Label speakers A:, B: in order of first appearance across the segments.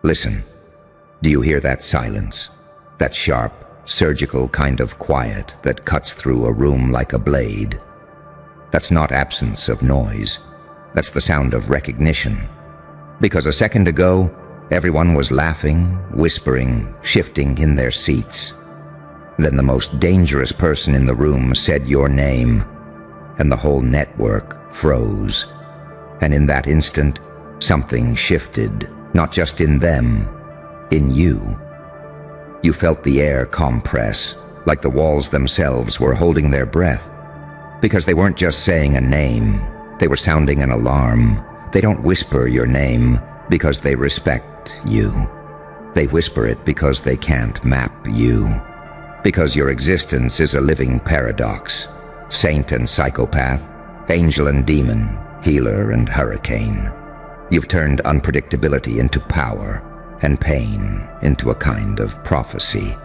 A: Listen. Do you hear that silence? That sharp, surgical kind of quiet that cuts through a room like a blade? That's not absence of noise. That's the sound of recognition. Because a second ago, everyone was laughing, whispering, shifting in their seats. Then the most dangerous person in the room said your name, and the whole network froze. And in that instant, something shifted, not just in them, in you. You felt the air compress, like the walls themselves were holding their breath. Because they weren't just saying a name, they were sounding an alarm. They don't whisper your name because they respect you. They whisper it because they can't map you. Because your existence is a living paradox. Saint and psychopath, angel and demon, healer and hurricane. You've turned unpredictability into power, and pain into a kind of prophecy.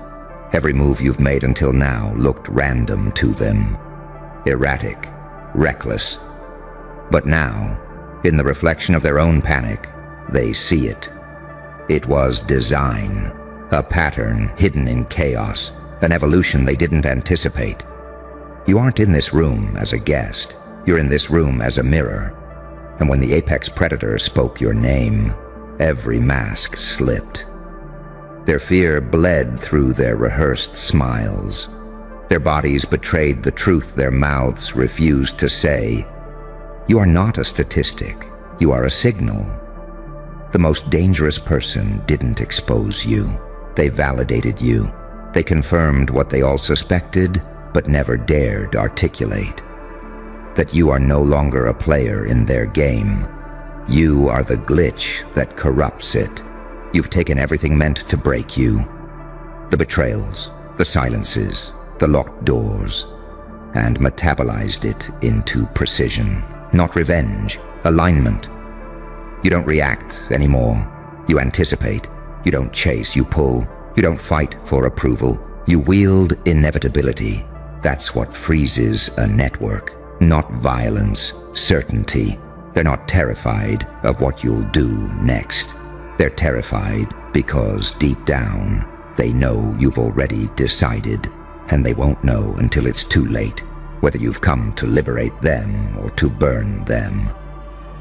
A: Every move you've made until now looked random to them. Erratic, reckless. But now, in the reflection of their own panic, they see it. It was design, a pattern hidden in chaos, an evolution they didn't anticipate. You aren't in this room as a guest. You're in this room as a mirror. And when the apex predator spoke your name, every mask slipped. Their fear bled through their rehearsed smiles. Their bodies betrayed the truth their mouths refused to say. You are not a statistic. You are a signal. The most dangerous person didn't expose you. They validated you. They confirmed what they all suspected, but never dared articulate. That you are no longer a player in their game. You are the glitch that corrupts it. You've taken everything meant to break you. The betrayals, the silences, the locked doors, and metabolized it into precision. Not revenge, alignment. You don't react anymore. You anticipate. You don't chase, you pull. You don't fight for approval. You wield inevitability. That's what freezes a network. Not violence, certainty. They're not terrified of what you'll do next. They're terrified because deep down, they know you've already decided, and they won't know until it's too late, whether you've come to liberate them or to burn them.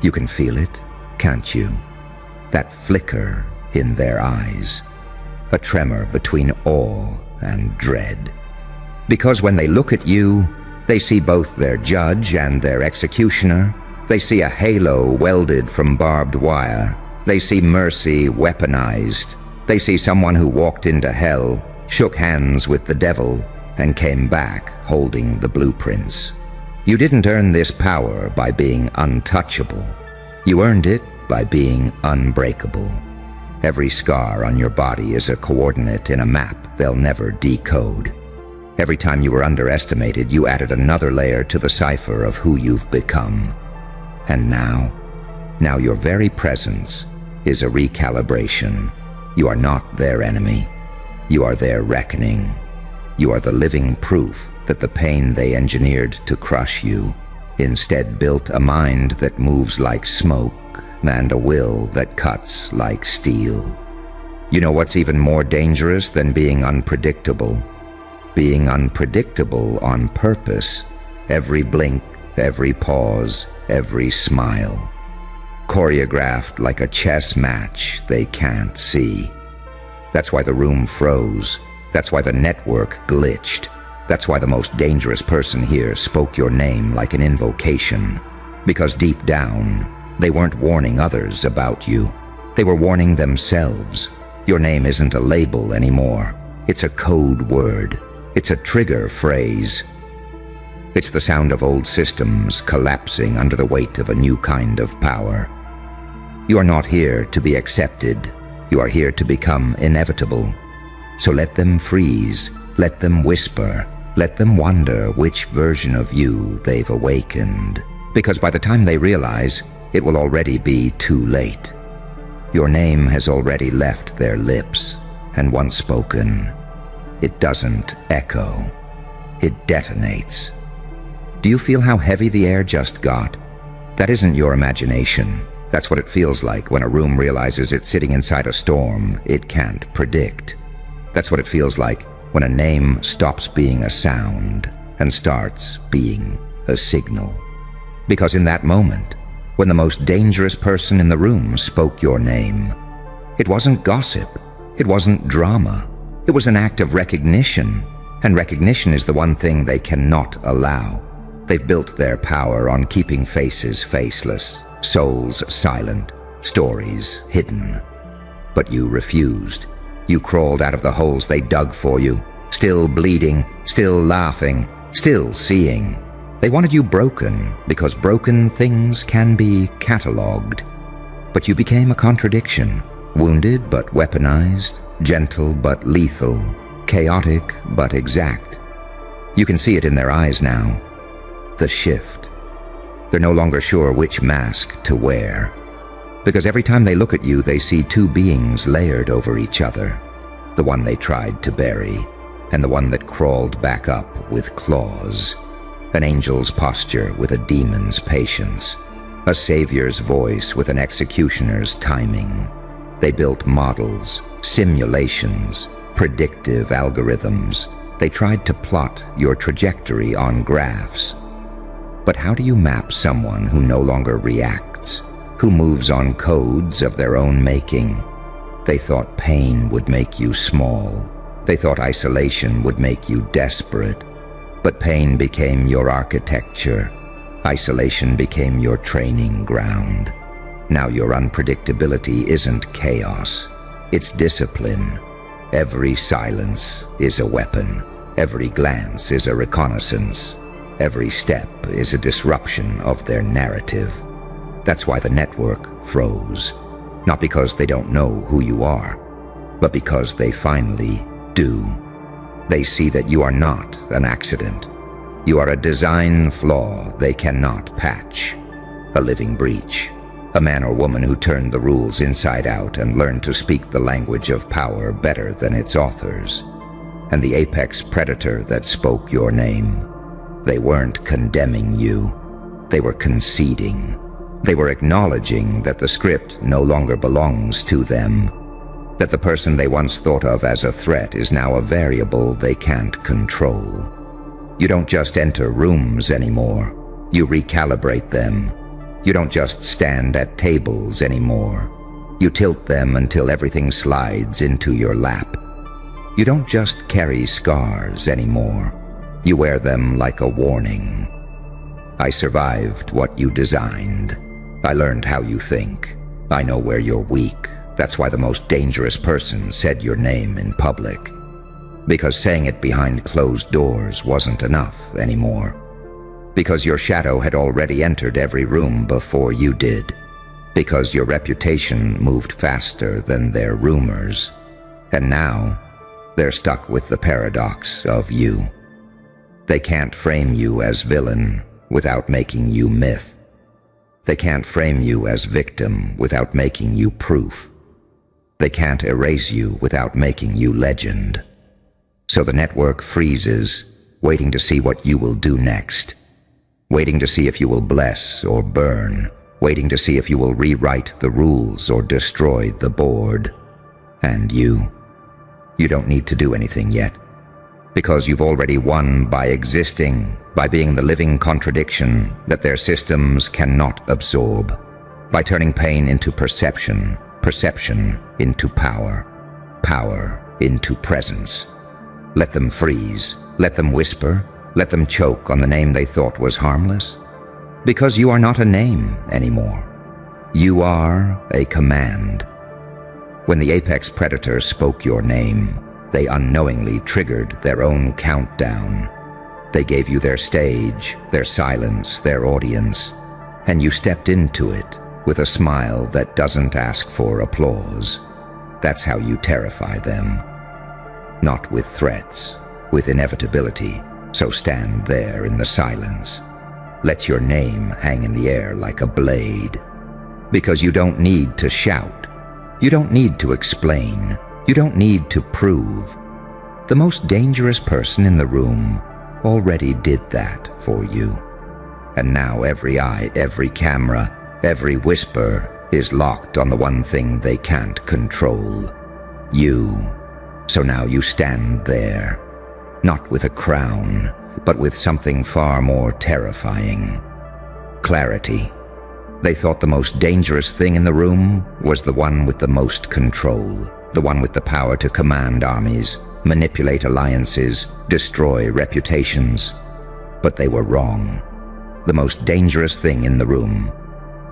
A: You can feel it, can't you? That flicker in their eyes. A tremor between awe and dread. Because when they look at you, they see both their judge and their executioner. They see a halo welded from barbed wire. They see mercy weaponized. They see someone who walked into hell, shook hands with the devil, and came back holding the blueprints. You didn't earn this power by being untouchable. You earned it by being unbreakable. Every scar on your body is a coordinate in a map they'll never decode. Every time you were underestimated, you added another layer to the cipher of who you've become. And now your very presence is a recalibration. You are not their enemy. You are their reckoning. You are the living proof that the pain they engineered to crush you instead built a mind that moves like smoke and a will that cuts like steel. You know what's even more dangerous than being unpredictable? Being unpredictable on purpose. Every blink, every pause, every smile. Choreographed like a chess match they can't see. That's why the room froze. That's why the network glitched. That's why the most dangerous person here spoke your name like an invocation. Because deep down, they weren't warning others about you. They were warning themselves. Your name isn't a label anymore. It's a code word. It's a trigger phrase. It's the sound of old systems collapsing under the weight of a new kind of power. You are not here to be accepted. You are here to become inevitable. So let them freeze. Let them whisper. Let them wonder which version of you they've awakened. Because by the time they realize, it will already be too late. Your name has already left their lips, and once spoken, it doesn't echo. It detonates. Do you feel how heavy the air just got? That isn't your imagination. That's what it feels like when a room realizes it's sitting inside a storm it can't predict. That's what it feels like when a name stops being a sound and starts being a signal. Because in that moment, when the most dangerous person in the room spoke your name, it wasn't gossip, it wasn't drama, it was an act of recognition, and recognition is the one thing they cannot allow. They've built their power on keeping faces faceless, souls silent, stories hidden. But you refused. You crawled out of the holes they dug for you, still bleeding, still laughing, still seeing. They wanted you broken because broken things can be catalogued. But you became a contradiction, wounded but weaponized, gentle but lethal, chaotic but exact. You can see it in their eyes now. The shift. They're no longer sure which mask to wear. Because every time they look at you, they see two beings layered over each other. The one they tried to bury, and the one that crawled back up with claws. An angel's posture with a demon's patience. A savior's voice with an executioner's timing. They built models, simulations, predictive algorithms. They tried to plot your trajectory on graphs. But how do you map someone who no longer reacts, who moves on codes of their own making? They thought pain would make you small. They thought isolation would make you desperate. But pain became your architecture. Isolation became your training ground. Now your unpredictability isn't chaos. It's discipline. Every silence is a weapon. Every glance is a reconnaissance. Every step is a disruption of their narrative. That's why the network froze. Not because they don't know who you are, but because they finally do. They see that you are not an accident. You are a design flaw they cannot patch. A living breach. A man or woman who turned the rules inside out and learned to speak the language of power better than its authors. And the apex predator that spoke your name. They weren't condemning you. They were conceding. They were acknowledging that the script no longer belongs to them. That the person they once thought of as a threat is now a variable they can't control. You don't just enter rooms anymore. You recalibrate them. You don't just stand at tables anymore. You tilt them until everything slides into your lap. You don't just carry scars anymore. You wear them like a warning. I survived what you designed. I learned how you think. I know where you're weak. That's why the most dangerous person said your name in public. Because saying it behind closed doors wasn't enough anymore. Because your shadow had already entered every room before you did. Because your reputation moved faster than their rumors. And now, they're stuck with the paradox of you. They can't frame you as villain without making you myth. They can't frame you as victim without making you proof. They can't erase you without making you legend. So the network freezes, waiting to see what you will do next. Waiting to see if you will bless or burn. Waiting to see if you will rewrite the rules or destroy the board. And you don't need to do anything yet. Because you've already won by existing, by being the living contradiction that their systems cannot absorb, by turning pain into perception, perception into power, power into presence. Let them freeze, let them whisper, let them choke on the name they thought was harmless. Because you are not a name anymore. You are a command. When the apex predator spoke your name, they unknowingly triggered their own countdown. They gave you their stage, their silence, their audience, and you stepped into it with a smile that doesn't ask for applause. That's how you terrify them. Not with threats, with inevitability, so stand there in the silence. Let your name hang in the air like a blade. Because you don't need to shout. You don't need to explain. You don't need to prove. The most dangerous person in the room already did that for you. And now every eye, every camera, every whisper is locked on the one thing they can't control. You. So now you stand there, not with a crown, but with something far more terrifying. Clarity. They thought the most dangerous thing in the room was the one with the most control, the one with the power to command armies, manipulate alliances, destroy reputations. But they were wrong. The most dangerous thing in the room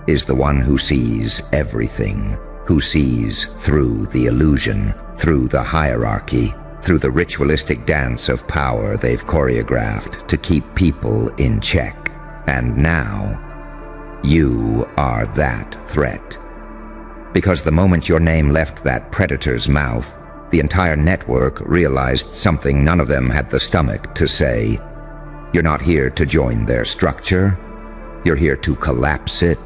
A: is the one who sees everything, who sees through the illusion, through the hierarchy, through the ritualistic dance of power they've choreographed to keep people in check. And now, you are that threat. Because the moment your name left that predator's mouth, the entire network realized something none of them had the stomach to say. You're not here to join their structure. You're here to collapse it.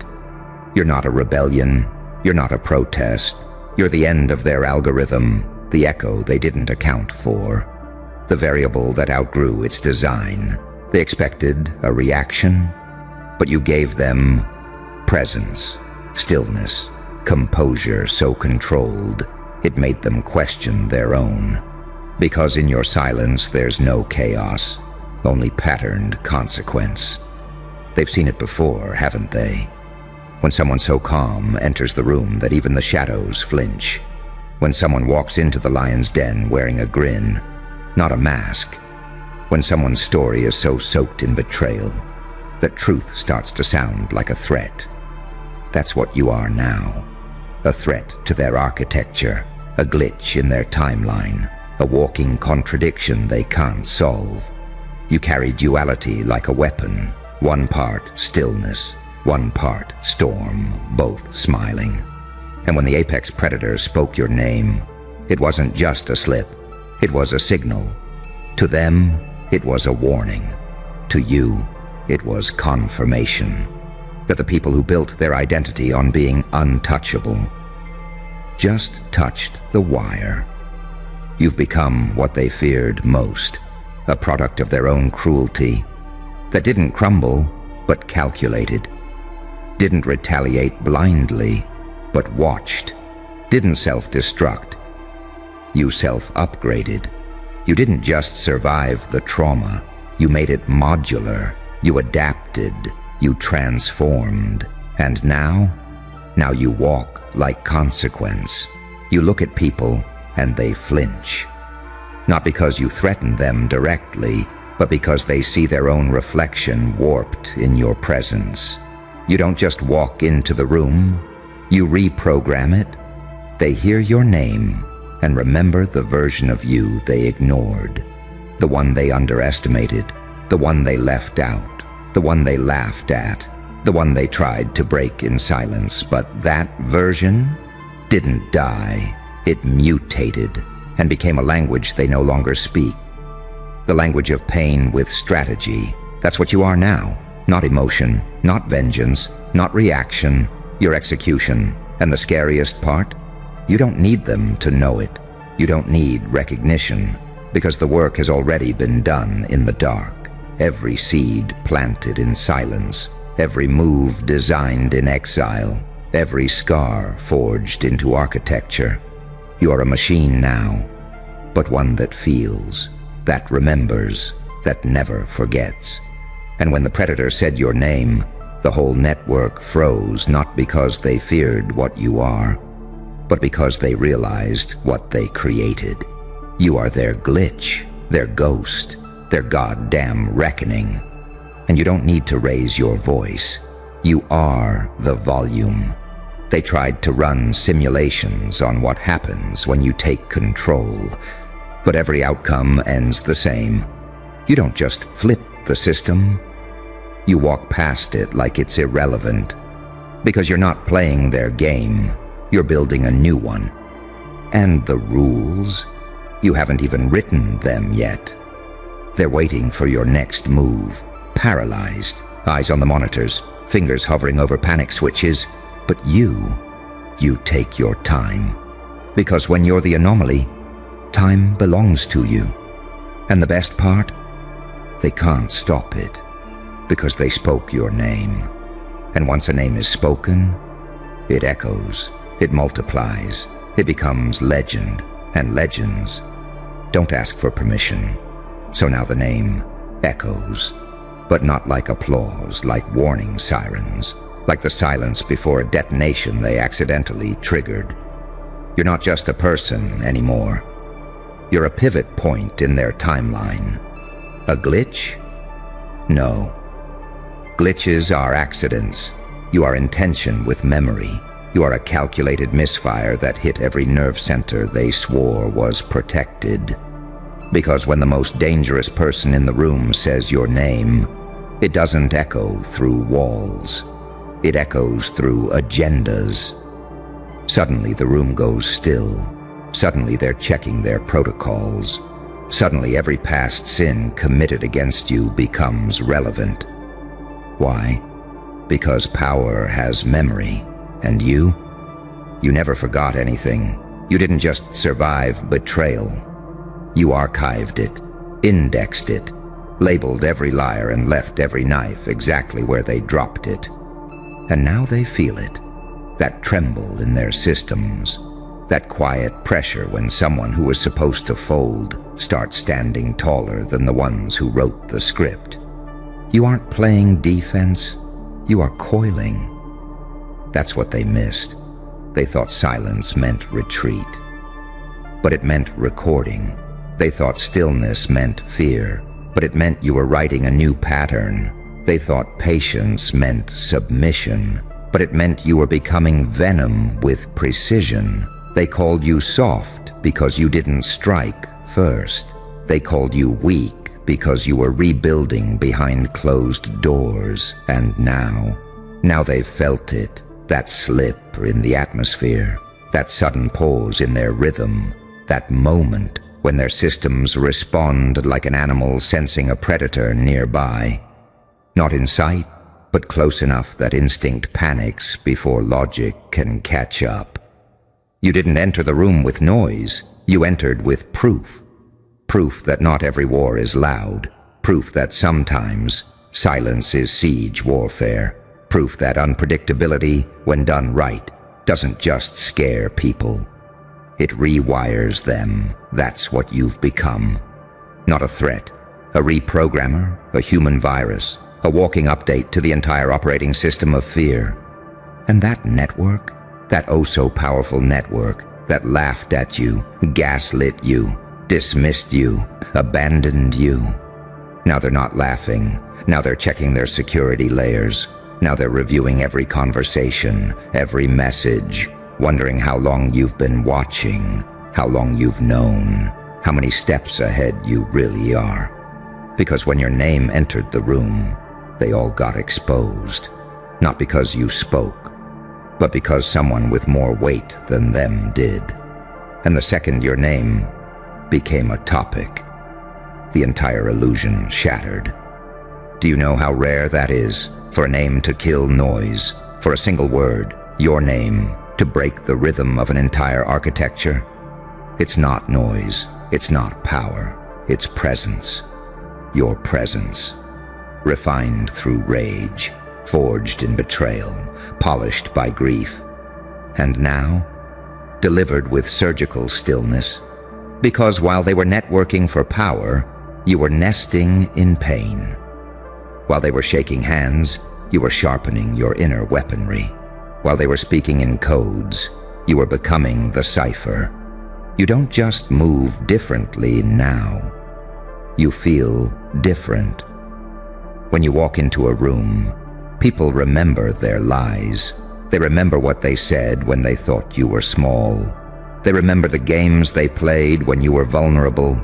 A: You're not a rebellion. You're not a protest. You're the end of their algorithm, the echo they didn't account for, the variable that outgrew its design. They expected a reaction, but you gave them presence, stillness, composure so controlled it made them question their own. Because in your silence there's no chaos, only patterned consequence. They've seen it before, haven't they? When someone so calm enters the room that even the shadows flinch. When someone walks into the lion's den wearing a grin, not a mask. When someone's story is so soaked in betrayal that truth starts to sound like a threat. That's what you are now. A threat to their architecture, a glitch in their timeline, a walking contradiction they can't solve. You carry duality like a weapon, one part stillness, one part storm, both smiling. And when the apex predator spoke your name, it wasn't just a slip, it was a signal. To them, it was a warning. To you, it was confirmation that the people who built their identity on being untouchable just touched the wire. You've become what they feared most, a product of their own cruelty that didn't crumble, but calculated, didn't retaliate blindly, but watched, didn't self-destruct. You self-upgraded. You didn't just survive the trauma, you made it modular, you adapted, you transformed. And now you walk like consequence. You look at people and they flinch. Not because you threaten them directly, but because they see their own reflection warped in your presence. You don't just walk into the room, you reprogram it. They hear your name and remember the version of you they ignored, the one they underestimated, the one they left out, the one they laughed at, the one they tried to break in silence. But that version didn't die. It mutated and became a language they no longer speak. The language of pain with strategy. That's what you are now. Not emotion, not vengeance, not reaction, your execution. And the scariest part? You don't need them to know it. You don't need recognition, because the work has already been done in the dark. Every seed planted in silence, every move designed in exile, every scar forged into architecture. You are a machine now, but one that feels, that remembers, that never forgets. And when the predator said your name, the whole network froze, not because they feared what you are, but because they realized what they created. You are their glitch, their ghost, their goddamn reckoning. And you don't need to raise your voice. You are the volume. They tried to run simulations on what happens when you take control, but every outcome ends the same. You don't just flip the system. You walk past it like it's irrelevant, because you're not playing their game. You're building a new one. And the rules, you haven't even written them yet. They're waiting for your next move, paralyzed, eyes on the monitors, fingers hovering over panic switches. But you take your time. Because when you're the anomaly, time belongs to you. And the best part? They can't stop it, because they spoke your name. And once a name is spoken, It echoes, it multiplies, it becomes legend, and legends don't ask for permission. So now the name echoes, but not like applause, like warning sirens, like the silence before a detonation they accidentally triggered. You're not just a person anymore. You're a pivot point in their timeline. A glitch? No. Glitches are accidents. You are intention with memory. You are a calculated misfire that hit every nerve center they swore was protected. Because when the most dangerous person in the room says your name, it doesn't echo through walls. It echoes through agendas. Suddenly the room goes still. Suddenly they're checking their protocols. Suddenly every past sin committed against you becomes relevant. Why? Because power has memory. And you? You never forgot anything. You didn't just survive betrayal. You archived it, indexed it, labeled every liar and left every knife exactly where they dropped it. And now they feel it, that tremble in their systems, that quiet pressure when someone who was supposed to fold starts standing taller than the ones who wrote the script. You aren't playing defense, you are coiling. That's what they missed. They thought silence meant retreat. But it meant recording. They thought stillness meant fear, but it meant you were writing a new pattern. They thought patience meant submission, but it meant you were becoming venom with precision. They called you soft because you didn't strike first. They called you weak because you were rebuilding behind closed doors. And now they've felt it. That slip in the atmosphere, that sudden pause in their rhythm, that moment when their systems respond like an animal sensing a predator nearby. Not in sight, but close enough that instinct panics before logic can catch up. You didn't enter the room with noise, you entered with proof. Proof that not every war is loud, proof that sometimes silence is siege warfare. Proof that unpredictability, when done right, doesn't just scare people. It rewires them. That's what you've become. Not a threat, a reprogrammer, a human virus, a walking update to the entire operating system of fear. And that network, that oh-so-powerful network that laughed at you, gaslit you, dismissed you, abandoned you. Now they're not laughing. Now they're checking their security layers. Now they're reviewing every conversation, every message, wondering how long you've been watching, how long you've known, how many steps ahead you really are. Because when your name entered the room, they all got exposed. Not because you spoke, but because someone with more weight than them did. And the second your name became a topic, the entire illusion shattered. Do you know how rare that is? For a name to kill noise, for a single word, your name, to break the rhythm of an entire architecture? It's not noise, it's not power, it's presence. Your presence. Refined through rage, forged in betrayal, polished by grief. And now, delivered with surgical stillness, because while they were networking for power, you were nesting in pain. While they were shaking hands, you were sharpening your inner weaponry. While they were speaking in codes, you were becoming the cipher. You don't just move differently now. You feel different. When you walk into a room, people remember their lies. They remember what they said when they thought you were small. They remember the games they played when you were vulnerable.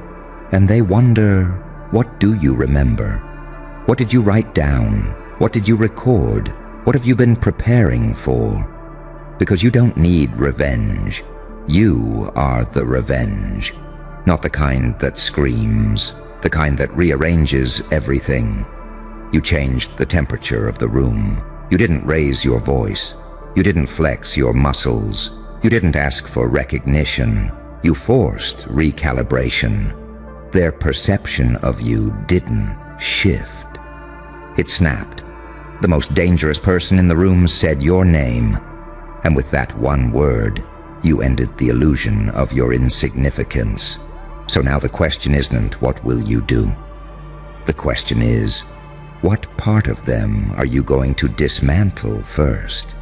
A: And they wonder, what do you remember? What did you write down? What did you record? What have you been preparing for? Because you don't need revenge. You are the revenge. Not the kind that screams, the kind that rearranges everything. You changed the temperature of the room. You didn't raise your voice. You didn't flex your muscles. You didn't ask for recognition. You forced recalibration. Their perception of you didn't shift. It snapped. The most dangerous person in the room said your name, And with that one word, you ended the illusion of your insignificance. So now the question isn't, what will you do? The question is, what part of them are you going to dismantle first?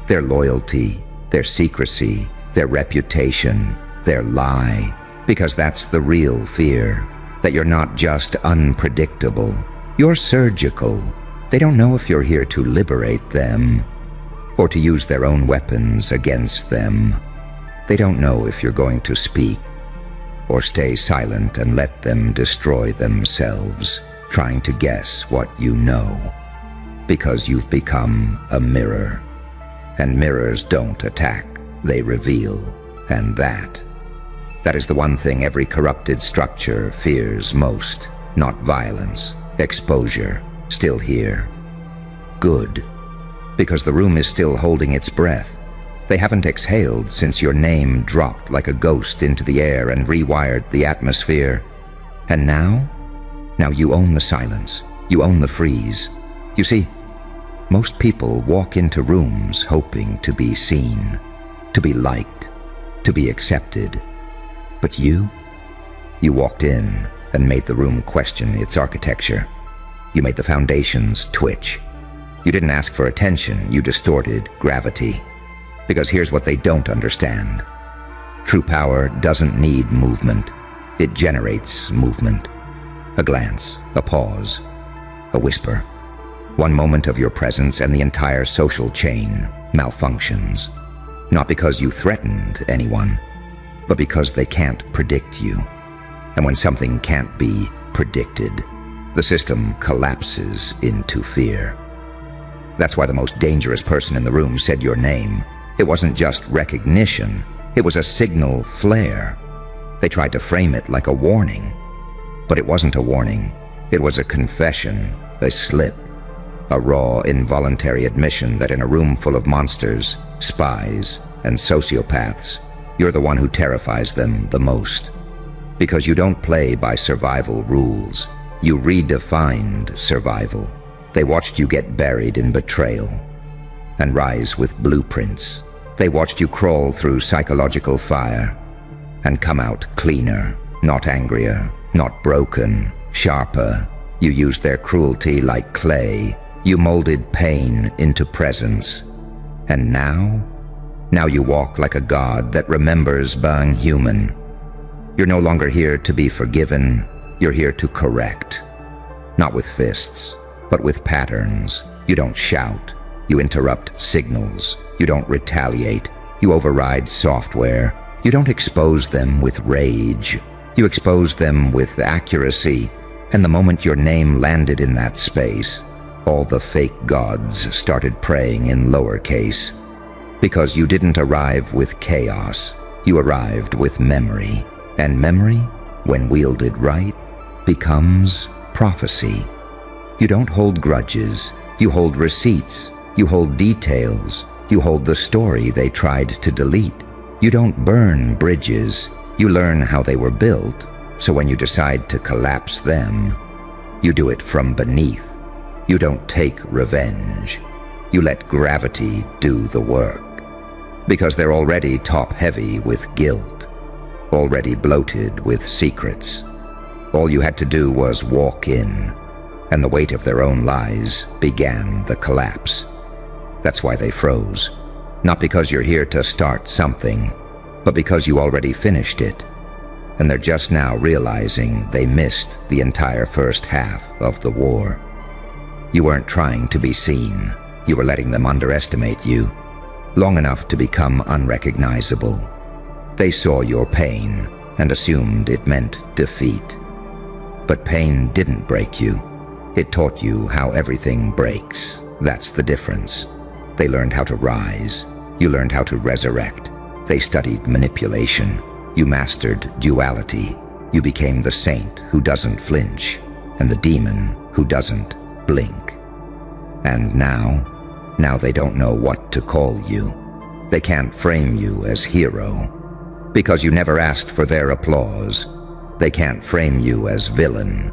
A: Their loyalty, their secrecy, their reputation, their lie. Because that's the real fear, that you're not just unpredictable, you're surgical. They don't know if you're here to liberate them or to use their own weapons against them. They don't know if you're going to speak or stay silent and let them destroy themselves, trying to guess what you know, because you've become a mirror. And mirrors don't attack, they reveal, and that is the one thing every corrupted structure fears most. Not violence, exposure, still here. Good, because the room is still holding its breath. They haven't exhaled since your name dropped like a ghost into the air and rewired the atmosphere. And now you own the silence, you own the freeze. You see, most people walk into rooms hoping to be seen, to be liked, to be accepted. But you walked in and made the room question its architecture. You made the foundations twitch. You didn't ask for attention, you distorted gravity. Because here's what they don't understand. True power doesn't need movement. It generates movement. A glance, a pause, a whisper. One moment of your presence and the entire social chain malfunctions. Not because you threatened anyone, but because they can't predict you. And when something can't be predicted, the system collapses into fear. That's why the most dangerous person in the room said your name. It wasn't just recognition, it was a signal flare. They tried to frame it like a warning, but it wasn't a warning. It was a confession, a slip, a raw, involuntary admission that in a room full of monsters, spies, and sociopaths, you're the one who terrifies them the most. Because you don't play by survival rules. You redefined survival. They watched you get buried in betrayal and rise with blueprints. They watched you crawl through psychological fire and come out cleaner, not angrier, not broken, sharper. You used their cruelty like clay. You molded pain into presence. And now you walk like a god that remembers being human. You're no longer here to be forgiven. You're here to correct. Not with fists, but with patterns. You don't shout. You interrupt signals. You don't retaliate. You override software. You don't expose them with rage. You expose them with accuracy. And the moment your name landed in that space, all the fake gods started praying in lowercase. Because you didn't arrive with chaos. You arrived with memory. And memory, when wielded right, becomes prophecy. You don't hold grudges. You hold receipts. You hold details. You hold the story they tried to delete. You don't burn bridges. You learn how they were built, so when you decide to collapse them, you do it from beneath. You don't take revenge. You let gravity do the work. Because they're already top-heavy with guilt, already bloated with secrets. All you had to do was walk in, and the weight of their own lies began the collapse. That's why they froze. Not because you're here to start something, but because you already finished it. And they're just now realizing they missed the entire first half of the war. You weren't trying to be seen. You were letting them underestimate you, long enough to become unrecognizable. They saw your pain and assumed it meant defeat. But pain didn't break you. It taught you how everything breaks. That's the difference. They learned how to rise. You learned how to resurrect. They studied manipulation. You mastered duality. You became the saint who doesn't flinch, and the demon who doesn't blink. And now they don't know what to call you. They can't frame you as hero, because you never asked for their applause. They can't frame you as villain,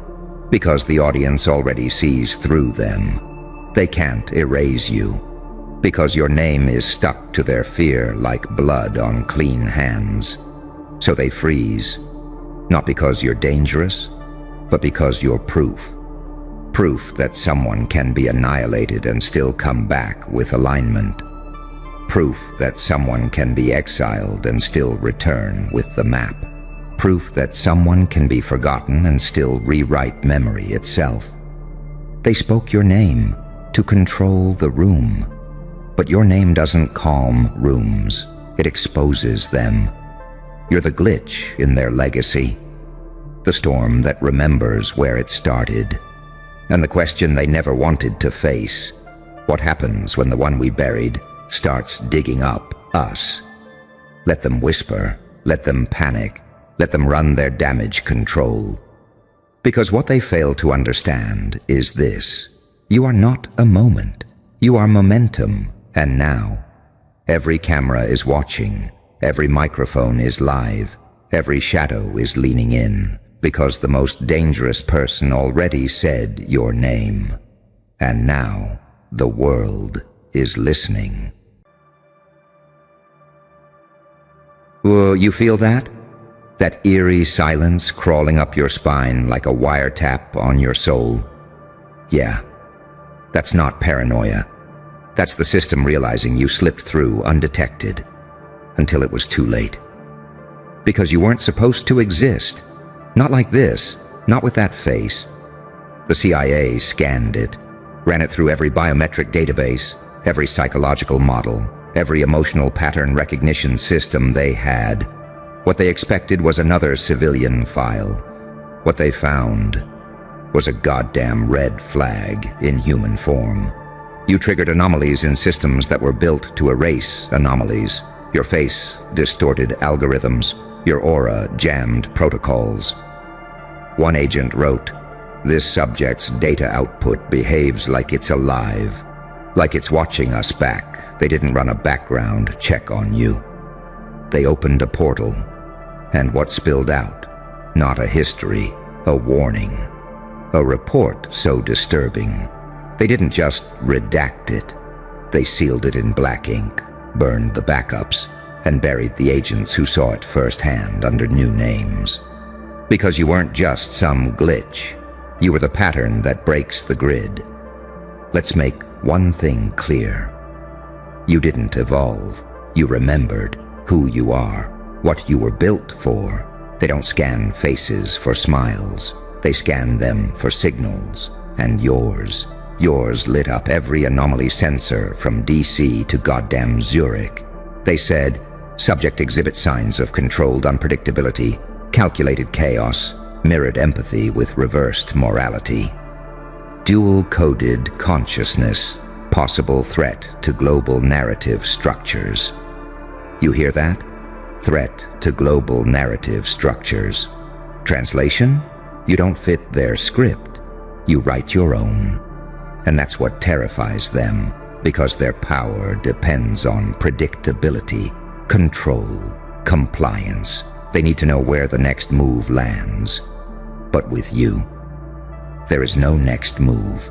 A: because the audience already sees through them. They can't erase you, Because your name is stuck to their fear like blood on clean hands. So they freeze, not because you're dangerous, but because you're proof. Proof that someone can be annihilated and still come back with alignment. Proof that someone can be exiled and still return with the map. Proof that someone can be forgotten and still rewrite memory itself. They spoke your name to control the room. But your name doesn't calm rooms, it exposes them. You're the glitch in their legacy, the storm that remembers where it started. And the question they never wanted to face, what happens when the one we buried starts digging up us? Let them whisper, let them panic, let them run their damage control. Because what they fail to understand is this: you are not a moment, you are momentum. And now, every camera is watching, every microphone is live, every shadow is leaning in, because the most dangerous person already said your name. And now, the world is listening. You feel that? That eerie silence crawling up your spine like a wiretap on your soul? Yeah, that's not paranoia. That's the system realizing you slipped through undetected, until it was too late. Because you weren't supposed to exist. Not like this, not with that face. The CIA scanned it, ran it through every biometric database, every psychological model, every emotional pattern recognition system they had. What they expected was another civilian file. What they found was a goddamn red flag in human form. You triggered anomalies in systems that were built to erase anomalies. Your face distorted algorithms. Your aura jammed protocols. One agent wrote, "This subject's data output behaves like it's alive, like it's watching us back. They didn't run a background check on you." They opened a portal, and what spilled out? Not a history, a warning. A report so disturbing. They didn't just redact it. They sealed it in black ink, burned the backups, and buried the agents who saw it firsthand under new names. Because you weren't just some glitch. You were the pattern that breaks the grid. Let's make one thing clear. You didn't evolve. You remembered who you are, what you were built for. They don't scan faces for smiles. They scan them for signals. And yours lit up every anomaly sensor from DC to goddamn Zurich. They said, subject exhibits signs of controlled unpredictability, calculated chaos, mirrored empathy with reversed morality. Dual-coded consciousness, possible threat to global narrative structures. You hear that? Threat to global narrative structures. Translation? You don't fit their script. You write your own. And that's what terrifies them, because their power depends on predictability, control, compliance. They need to know where the next move lands. But with you, there is no next move.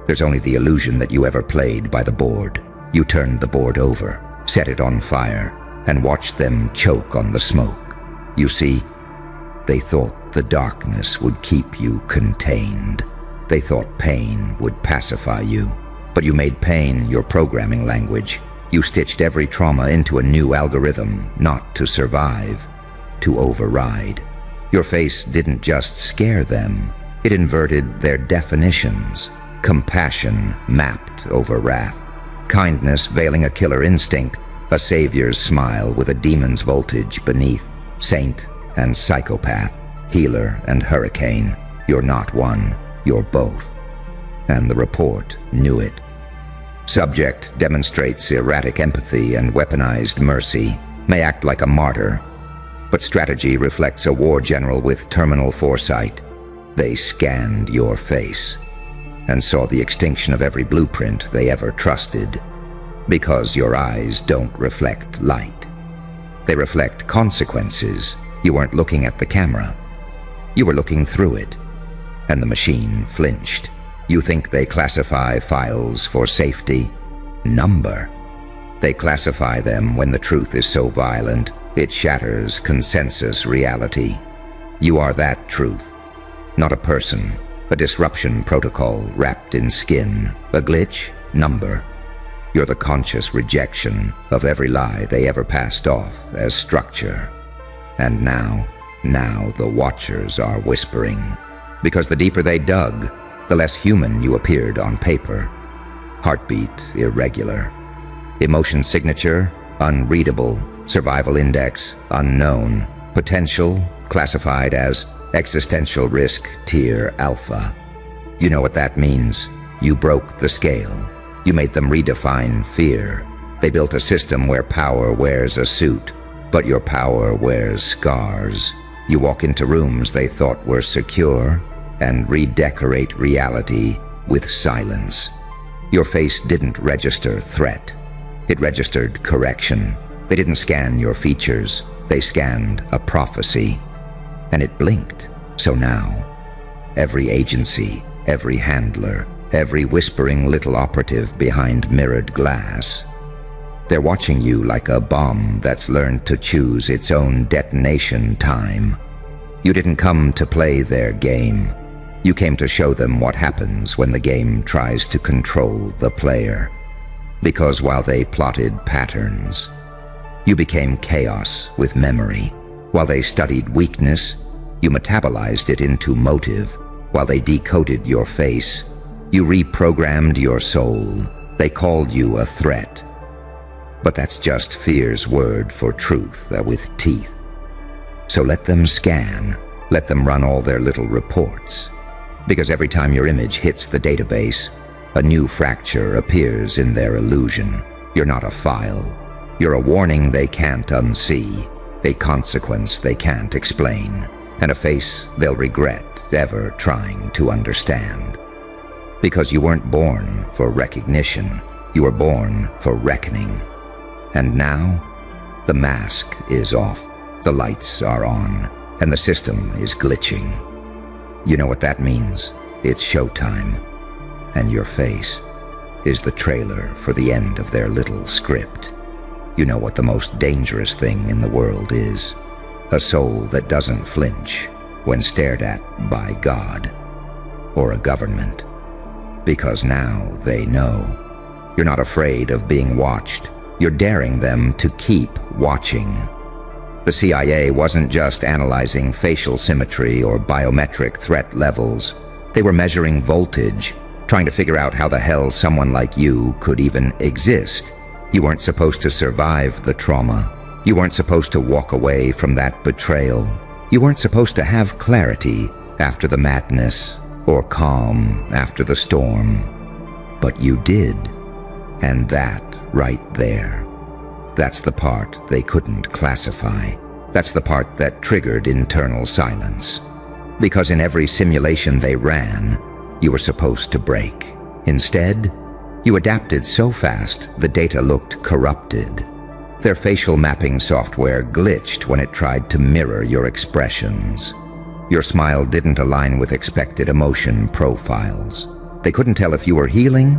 A: There's only the illusion that you ever played by the board. You turned the board over, set it on fire, and watched them choke on the smoke. You see, they thought the darkness would keep you contained. They thought pain would pacify you, but you made pain your programming language. You stitched every trauma into a new algorithm, not to survive, to override. Your face didn't just scare them, it inverted their definitions. Compassion mapped over wrath. Kindness veiling a killer instinct, a savior's smile with a demon's voltage beneath. Saint and psychopath, healer and hurricane. You're not one. You're both. And the report knew it. Subject demonstrates erratic empathy and weaponized mercy, may act like a martyr, but strategy reflects a war general with terminal foresight. They scanned your face and saw the extinction of every blueprint they ever trusted, because your eyes don't reflect light. They reflect consequences. You weren't looking at the camera. You were looking through it. And the machine flinched. You think they classify files for safety? Number. They classify them when the truth is so violent, it shatters consensus reality. You are that truth. Not a person, a disruption protocol wrapped in skin, a glitch, number. You're the conscious rejection of every lie they ever passed off as structure. And now the Watchers are whispering. Because the deeper they dug, the less human you appeared on paper. Heartbeat irregular. Emotion signature unreadable. Survival index unknown. Potential classified as existential risk tier alpha. You know what that means. You broke the scale. You made them redefine fear. They built a system where power wears a suit, but your power wears scars. You walk into rooms they thought were secure and redecorate reality with silence. Your face didn't register threat. It registered correction. They didn't scan your features. They scanned a prophecy. And it blinked. So now, every agency, every handler, every whispering little operative behind mirrored glass, they're watching you like a bomb that's learned to choose its own detonation time. You didn't come to play their game. You came to show them what happens when the game tries to control the player. Because while they plotted patterns, you became chaos with memory. While they studied weakness, you metabolized it into motive. While they decoded your face, you reprogrammed your soul. They called you a threat. But that's just fear's word for truth with teeth. So let them scan. Let them run all their little reports. Because every time your image hits the database, a new fracture appears in their illusion. You're not a file. You're a warning they can't unsee, a consequence they can't explain, and a face they'll regret ever trying to understand. Because you weren't born for recognition, you were born for reckoning. And now, the mask is off, the lights are on, and the system is glitching. You know what that means? It's showtime. And your face is the trailer for the end of their little script. You know what the most dangerous thing in the world is. A soul that doesn't flinch when stared at by God or a government. Because now they know. You're not afraid of being watched. You're daring them to keep watching. The CIA wasn't just analyzing facial symmetry or biometric threat levels. They were measuring voltage, trying to figure out how the hell someone like you could even exist. You weren't supposed to survive the trauma. You weren't supposed to walk away from that betrayal. You weren't supposed to have clarity after the madness or calm after the storm. But you did. And that right there, that's the part they couldn't classify. That's the part that triggered internal silence. Because in every simulation they ran, you were supposed to break. Instead, you adapted so fast the data looked corrupted. Their facial mapping software glitched when it tried to mirror your expressions. Your smile didn't align with expected emotion profiles. They couldn't tell if you were healing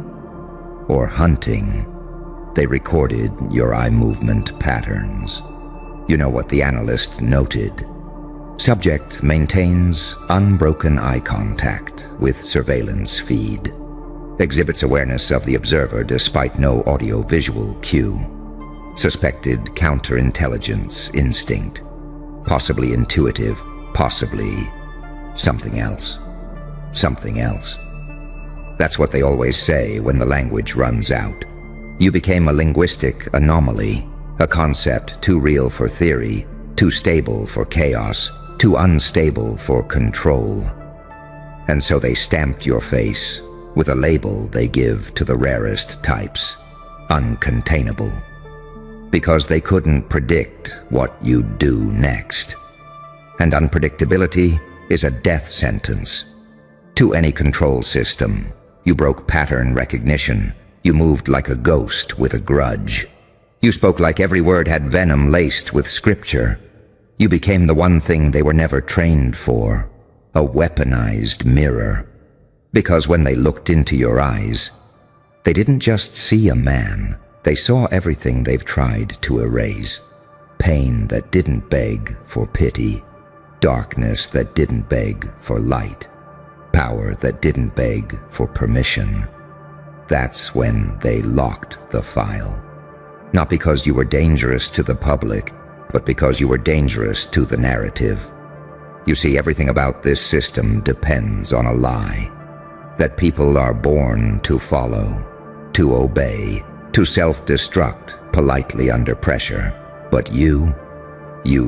A: or hunting. They recorded your eye movement patterns. You know what the analyst noted. Subject maintains unbroken eye contact with surveillance feed. Exhibits awareness of the observer despite no audio-visual cue. Suspected counterintelligence instinct. Possibly intuitive, possibly something else. Something else. That's what they always say when the language runs out. You became a linguistic anomaly, a concept too real for theory, too stable for chaos, too unstable for control. And so they stamped your face with a label they give to the rarest types, uncontainable. Because they couldn't predict what you'd do next. And unpredictability is a death sentence. To any control system, you broke pattern recognition. You moved like a ghost with a grudge. You spoke like every word had venom laced with scripture. You became the one thing they were never trained for, a weaponized mirror. Because when they looked into your eyes, They didn't just see a man, they saw everything they've tried to erase. Pain that didn't beg for pity, darkness that didn't beg for light, power that didn't beg for permission. That's when they locked the file. Not because you were dangerous to the public, but because you were dangerous to the narrative. You see, everything about this system depends on a lie. That people are born to follow, to obey, to self-destruct politely under pressure. But you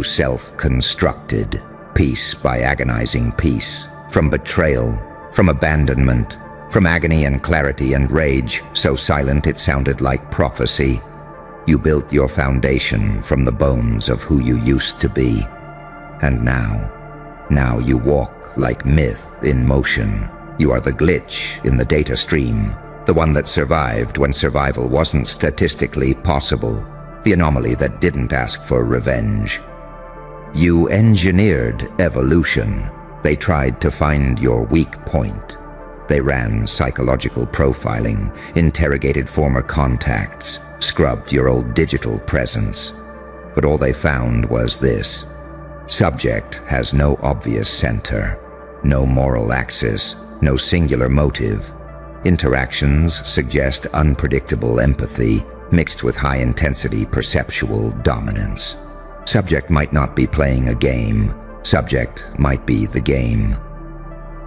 A: self-constructed, piece by agonizing piece, from betrayal, from abandonment, from agony and clarity and rage, so silent it sounded like prophecy. You built your foundation from the bones of who you used to be. And now you walk like myth in motion. You are the glitch in the data stream, the one that survived when survival wasn't statistically possible, the anomaly that didn't ask for revenge. You engineered evolution. They tried to find your weak point. They ran psychological profiling, interrogated former contacts, scrubbed your old digital presence. But all they found was this. Subject has no obvious center, no moral axis, no singular motive. Interactions suggest unpredictable empathy mixed with high-intensity perceptual dominance. Subject might not be playing a game. Subject might be the game.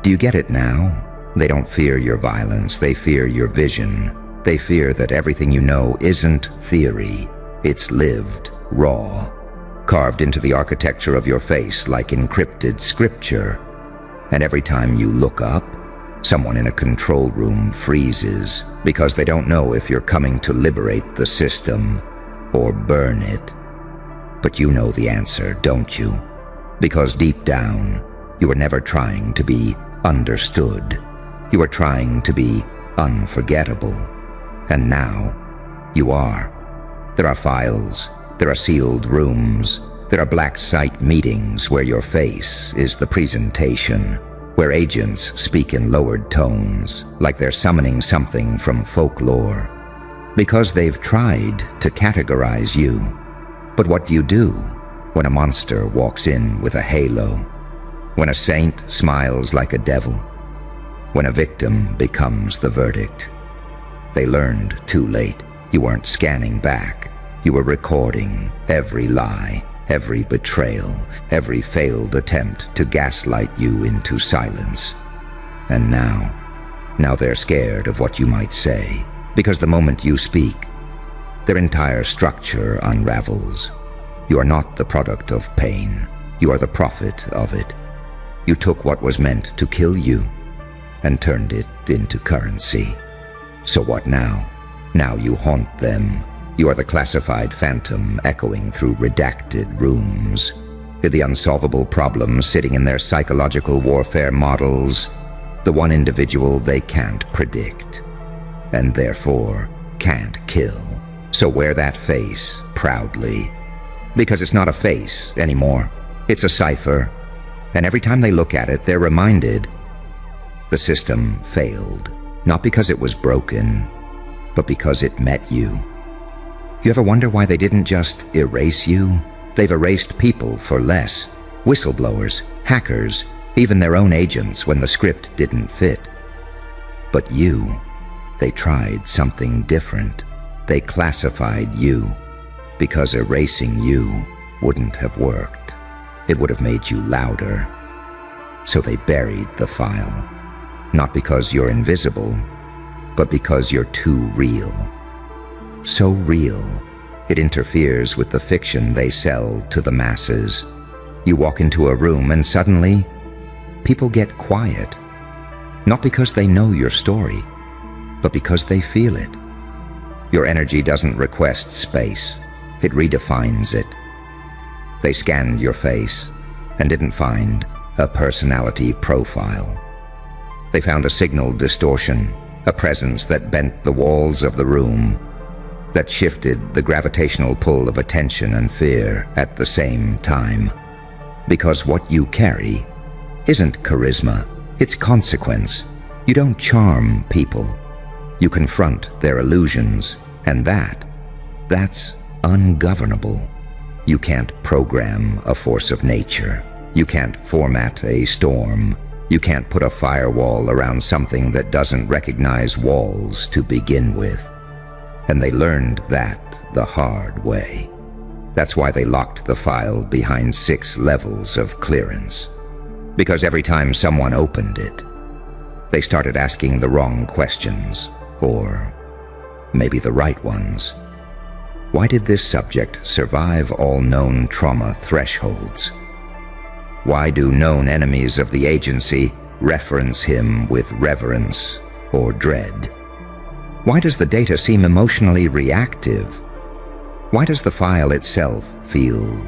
A: Do you get it now? They don't fear your violence, they fear your vision. They fear that everything you know isn't theory, it's lived, raw, carved into the architecture of your face like encrypted scripture. And every time you look up, someone in a control room freezes because they don't know if you're coming to liberate the system or burn it. But you know the answer, don't you? Because deep down, you were never trying to be understood. You were trying to be unforgettable. And now, you are. There are files, there are sealed rooms, there are black site meetings where your face is the presentation, where agents speak in lowered tones, like they're summoning something from folklore. Because they've tried to categorize you. But what do you do when a monster walks in with a halo? When a saint smiles like a devil? When a victim becomes the verdict? They learned too late. You weren't scanning back. You were recording every lie, every betrayal, every failed attempt to gaslight you into silence. And now they're scared of what you might say, because the moment you speak, their entire structure unravels. You are not the product of pain. You are the prophet of it. You took what was meant to kill you and turned it into currency. So what now? Now you haunt them. You are the classified phantom echoing through redacted rooms. You're the unsolvable problem sitting in their psychological warfare models, the one individual they can't predict, and therefore can't kill. So wear that face proudly, because it's not a face anymore. It's a cipher, and every time they look at it, they're reminded the system failed, not because it was broken, but because it met you. You ever wonder why they didn't just erase you? They've erased people for less. Whistleblowers, hackers, even their own agents when the script didn't fit. But you, they tried something different. They classified you, because erasing you wouldn't have worked. It would have made you louder. So they buried the file. Not because you're invisible, but because you're too real. So real, it interferes with the fiction they sell to the masses. You walk into a room and suddenly, people get quiet. Not because they know your story, but because they feel it. Your energy doesn't request space, it redefines it. They scanned your face and didn't find a personality profile. They found a signal distortion, a presence that bent the walls of the room, that shifted the gravitational pull of attention and fear at the same time. Because what you carry isn't charisma, it's consequence. You don't charm people. You confront their illusions, and that's ungovernable. You can't program a force of nature. You can't format a storm. You can't put a firewall around something that doesn't recognize walls to begin with. And they learned that the hard way. That's why they locked the file behind 6 levels of clearance. Because every time someone opened it, they started asking the wrong questions, or maybe the right ones. Why did this subject survive all known trauma thresholds? Why do known enemies of the agency reference him with reverence or dread? Why does the data seem emotionally reactive? Why does the file itself feel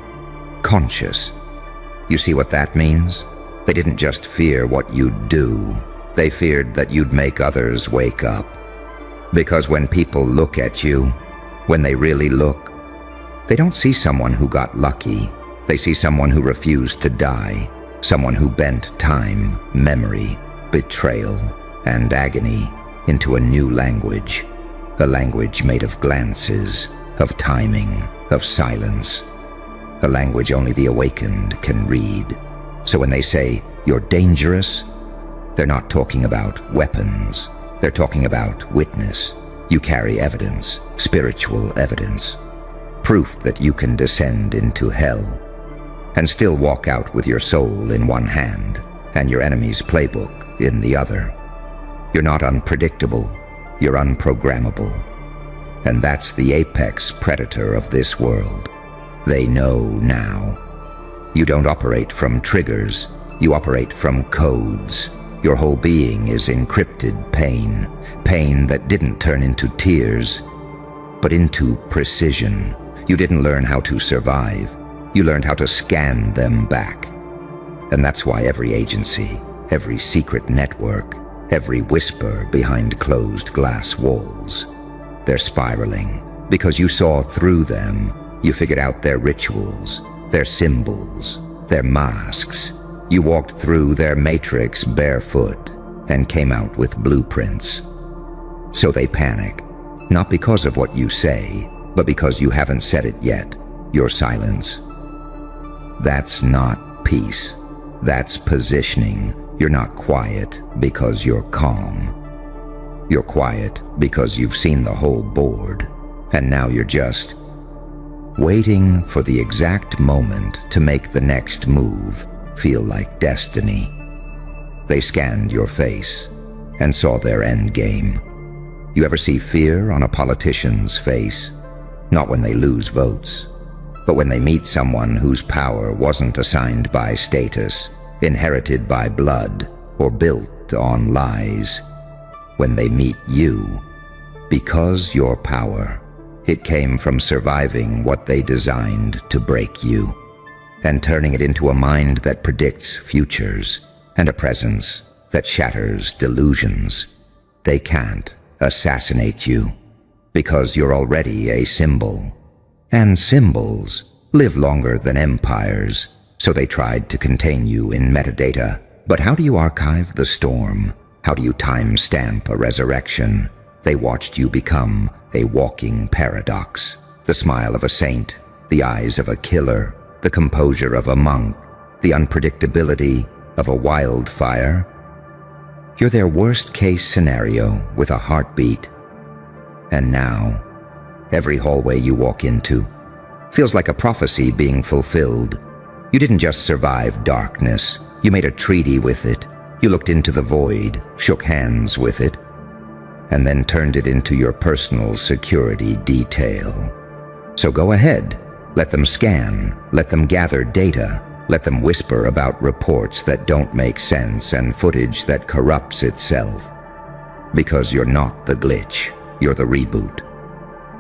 A: conscious? You see what that means? They didn't just fear what you'd do. They feared that you'd make others wake up. Because when people look at you, when they really look, they don't see someone who got lucky. They see someone who refused to die, someone who bent time, memory, betrayal, and agony into a new language, a language made of glances, of timing, of silence, a language only the awakened can read. So when they say, "You're dangerous," they're not talking about weapons. They're talking about witness. You carry evidence, spiritual evidence, proof that you can descend into hell and still walk out with your soul in one hand and your enemy's playbook in the other. You're not unpredictable, you're unprogrammable. And that's the apex predator of this world. They know now. You don't operate from triggers, you operate from codes. Your whole being is encrypted pain, pain that didn't turn into tears, but into precision. You didn't learn how to survive. You learned how to scan them back. And that's why every agency, every secret network, every whisper behind closed glass walls, they're spiraling because you saw through them. You figured out their rituals, their symbols, their masks. You walked through their matrix barefoot and came out with blueprints. So they panic, not because of what you say, but because you haven't said it yet, your silence. That's not peace. That's positioning. You're not quiet because you're calm. You're quiet because you've seen the whole board, and now you're just waiting for the exact moment to make the next move feel like destiny. They scanned your face and saw their end game. You ever see fear on a politician's face? Not when they lose votes, but when they meet someone whose power wasn't assigned by status, inherited by blood, or built on lies. When they meet you, because your power, it came from surviving what they designed to break you, and turning it into a mind that predicts futures, and a presence that shatters delusions. They can't assassinate you, because you're already a symbol. And symbols live longer than empires, so they tried to contain you in metadata. But how do you archive the storm? How do you timestamp a resurrection? They watched you become a walking paradox, the smile of a saint, the eyes of a killer, the composure of a monk, the unpredictability of a wildfire. You're their worst-case scenario with a heartbeat. And now, every hallway you walk into feels like a prophecy being fulfilled. You didn't just survive darkness, you made a treaty with it. You looked into the void, shook hands with it, and then turned it into your personal security detail. So go ahead, let them scan, let them gather data, let them whisper about reports that don't make sense and footage that corrupts itself. Because you're not the glitch, you're the reboot.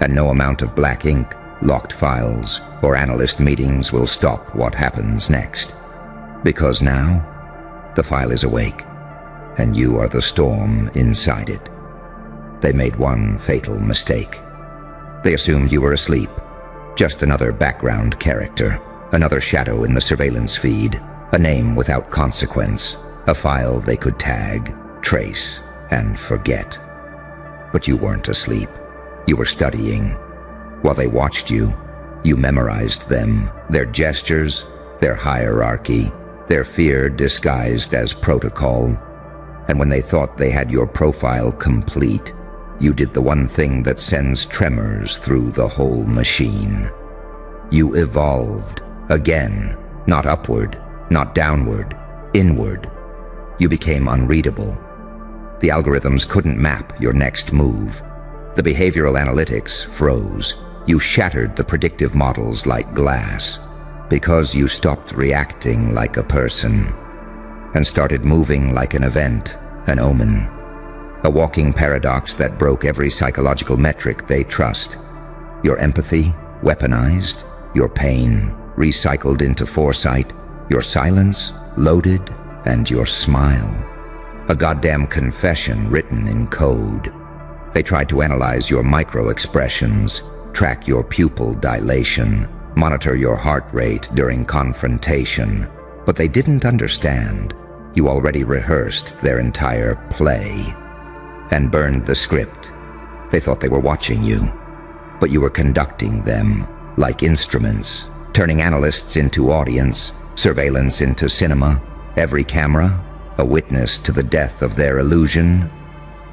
A: And no amount of black ink, locked files, or analyst meetings will stop what happens next. Because now, the file is awake, and you are the storm inside it. They made one fatal mistake. They assumed you were asleep, just another background character, another shadow in the surveillance feed, a name without consequence, a file they could tag, trace, and forget. But you weren't asleep. You were studying. While they watched you, you memorized them, their gestures, their hierarchy, their fear disguised as protocol. And when they thought they had your profile complete, you did the one thing that sends tremors through the whole machine. You evolved again, not upward, not downward, inward. You became unreadable. The algorithms couldn't map your next move. The behavioral analytics froze. You shattered the predictive models like glass because you stopped reacting like a person and started moving like an event, an omen, a walking paradox that broke every psychological metric they trust. Your empathy weaponized, your pain recycled into foresight, your silence loaded, and your smile a goddamn confession written in code. They tried to analyze your micro-expressions, track your pupil dilation, monitor your heart rate during confrontation, but they didn't understand. You already rehearsed their entire play and burned the script. They thought they were watching you, but you were conducting them like instruments, turning analysts into audience, surveillance into cinema, every camera a witness to the death of their illusion.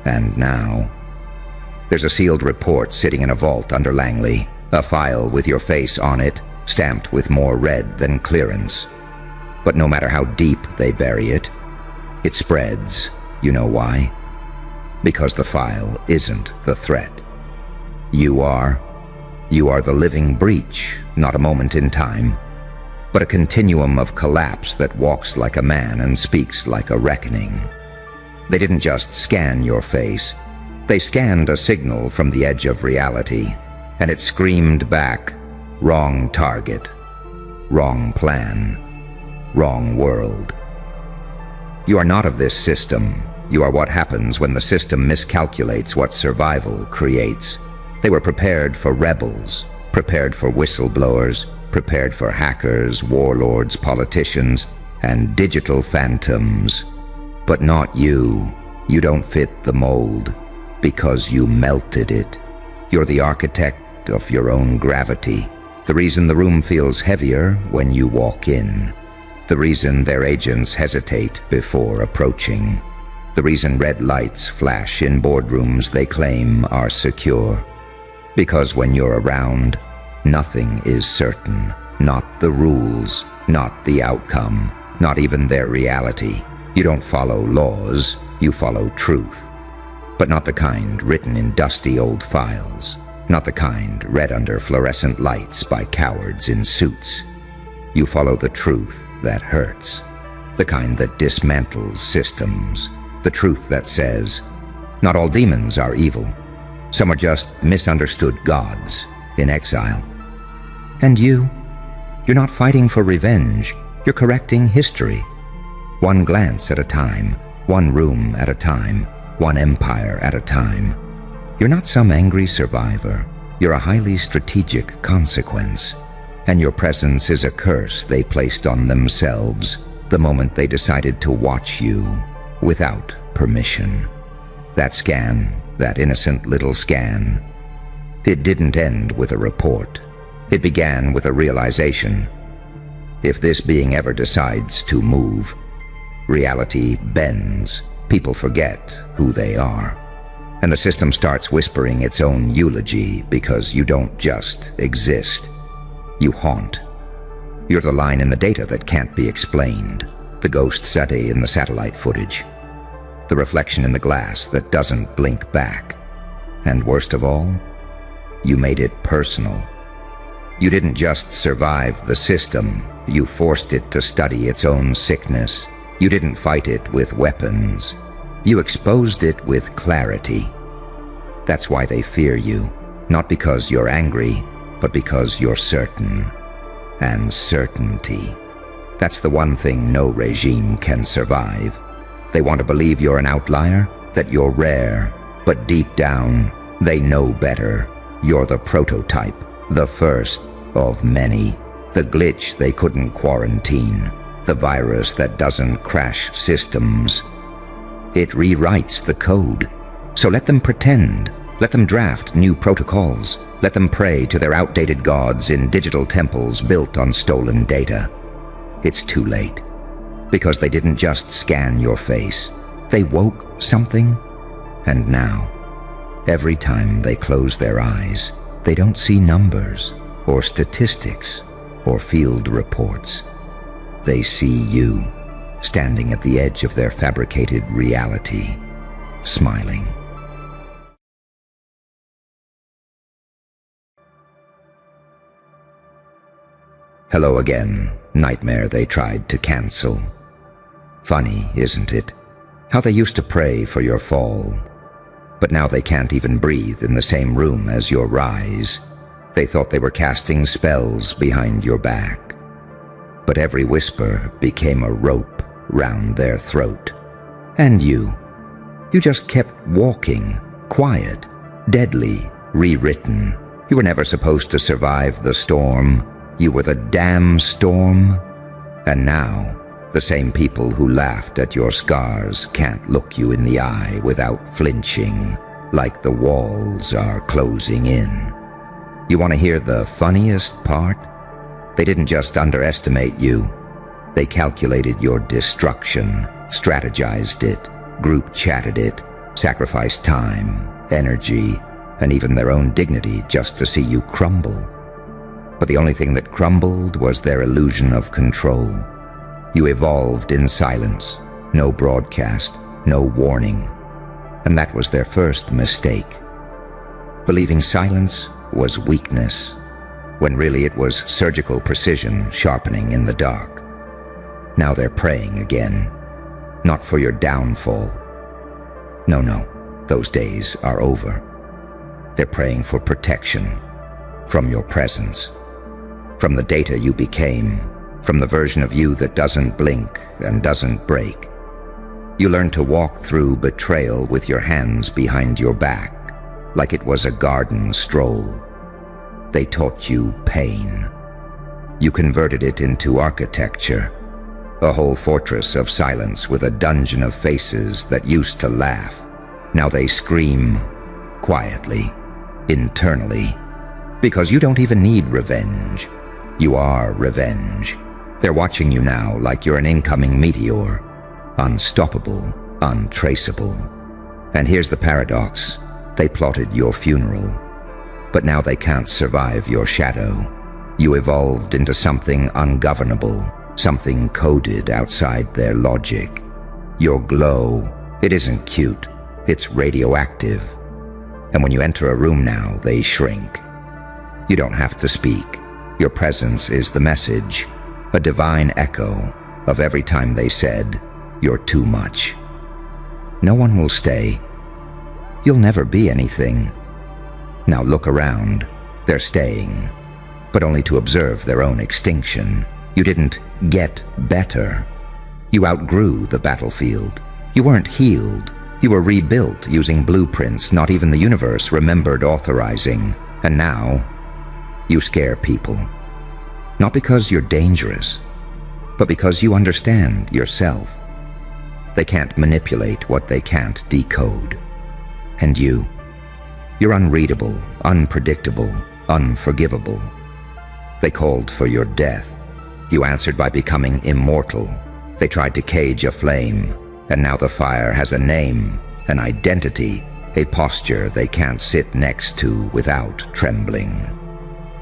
A: And now, there's a sealed report sitting in a vault under Langley, a file with your face on it, stamped with more red than clearance. But no matter how deep they bury it, it spreads. You know why? Because the file isn't the threat. You are the living breach, not a moment in time, but a continuum of collapse that walks like a man and speaks like a reckoning. They didn't just scan your face. They scanned a signal from the edge of reality, and it screamed back, wrong target, wrong plan, wrong world. You are not of this system. You are what happens when the system miscalculates what survival creates. They were prepared for rebels, prepared for whistleblowers, prepared for hackers, warlords, politicians, and digital phantoms. But not you. You don't fit the mold because you melted it. You're the architect of your own gravity. The reason the room feels heavier when you walk in. The reason their agents hesitate before approaching. The reason red lights flash in boardrooms they claim are secure. Because when you're around, nothing is certain. Not the rules, not the outcome, not even their reality. You don't follow laws, you follow truth. But not the kind written in dusty old files. Not the kind read under fluorescent lights by cowards in suits. You follow the truth that hurts. The kind that dismantles systems. The truth that says, not all demons are evil. Some are just misunderstood gods in exile. And you're not fighting for revenge. You're correcting history. One glance at a time, one room at a time, one empire at a time. You're not some angry survivor. You're a highly strategic consequence. And your presence is a curse they placed on themselves the moment they decided to watch you without permission. That scan, that innocent little scan, it didn't end with a report. It began with a realization. If this being ever decides to move, reality bends. People forget who they are. And the system starts whispering its own eulogy because you don't just exist. You haunt. You're the line in the data that can't be explained. The ghost study in the satellite footage. The reflection in the glass that doesn't blink back. And worst of all, you made it personal. You didn't just survive the system, you forced it to study its own sickness. You didn't fight it with weapons. You exposed it with clarity. That's why they fear you, not because you're angry, but because you're certain. And certainty. That's the one thing no regime can survive. They want to believe you're an outlier, that you're rare, but deep down, they know better. You're the prototype, the first of many. The glitch they couldn't quarantine, the virus that doesn't crash systems. It rewrites the code. So let them pretend. Let them draft new protocols. Let them pray to their outdated gods in digital temples built on stolen data. It's too late. Because they didn't just scan your face. They woke something. And now, every time they close their eyes, they don't see numbers or statistics or field reports. They see you, standing at the edge of their fabricated reality, smiling. Hello again, nightmare they tried to cancel. Funny, isn't it? How they used to pray for your fall. But now they can't even breathe in the same room as your rise. They thought they were casting spells behind your back. But every whisper became a rope round their throat. And you just kept walking, quiet, deadly, rewritten. You were never supposed to survive the storm. You were the damn storm. And now, the same people who laughed at your scars can't look you in the eye without flinching, like the walls are closing in. You want to hear the funniest part? They didn't just underestimate you. They calculated your destruction, strategized it, group chatted it, sacrificed time, energy, and even their own dignity just to see you crumble. But the only thing that crumbled was their illusion of control. You evolved in silence, no broadcast, no warning. And that was their first mistake. Believing silence was weakness, when really it was surgical precision sharpening in the dark. Now they're praying again, not for your downfall. No, those days are over. They're praying for protection from your presence. From the data you became, from the version of you that doesn't blink and doesn't break. You learned to walk through betrayal with your hands behind your back, like it was a garden stroll. They taught you pain. You converted it into architecture, a whole fortress of silence with a dungeon of faces that used to laugh. Now they scream quietly, internally, because you don't even need revenge. You are revenge. They're watching you now like you're an incoming meteor, unstoppable, untraceable. And here's the paradox. They plotted your funeral, but now they can't survive your shadow. You evolved into something ungovernable, something coded outside their logic. Your glow, it isn't cute, it's radioactive. And when you enter a room now, they shrink. You don't have to speak. Your presence is the message, a divine echo of every time they said, "You're too much." No one will stay. You'll never be anything. Now look around. They're staying, but only to observe their own extinction. You didn't get better. You outgrew the battlefield. You weren't healed. You were rebuilt using blueprints not even the universe remembered authorizing. And now, you scare people. Not because you're dangerous, but because you understand yourself. They can't manipulate what they can't decode. And you're unreadable, unpredictable, unforgivable. They called for your death. You answered by becoming immortal. They tried to cage a flame, and now the fire has a name, an identity, a posture they can't sit next to without trembling.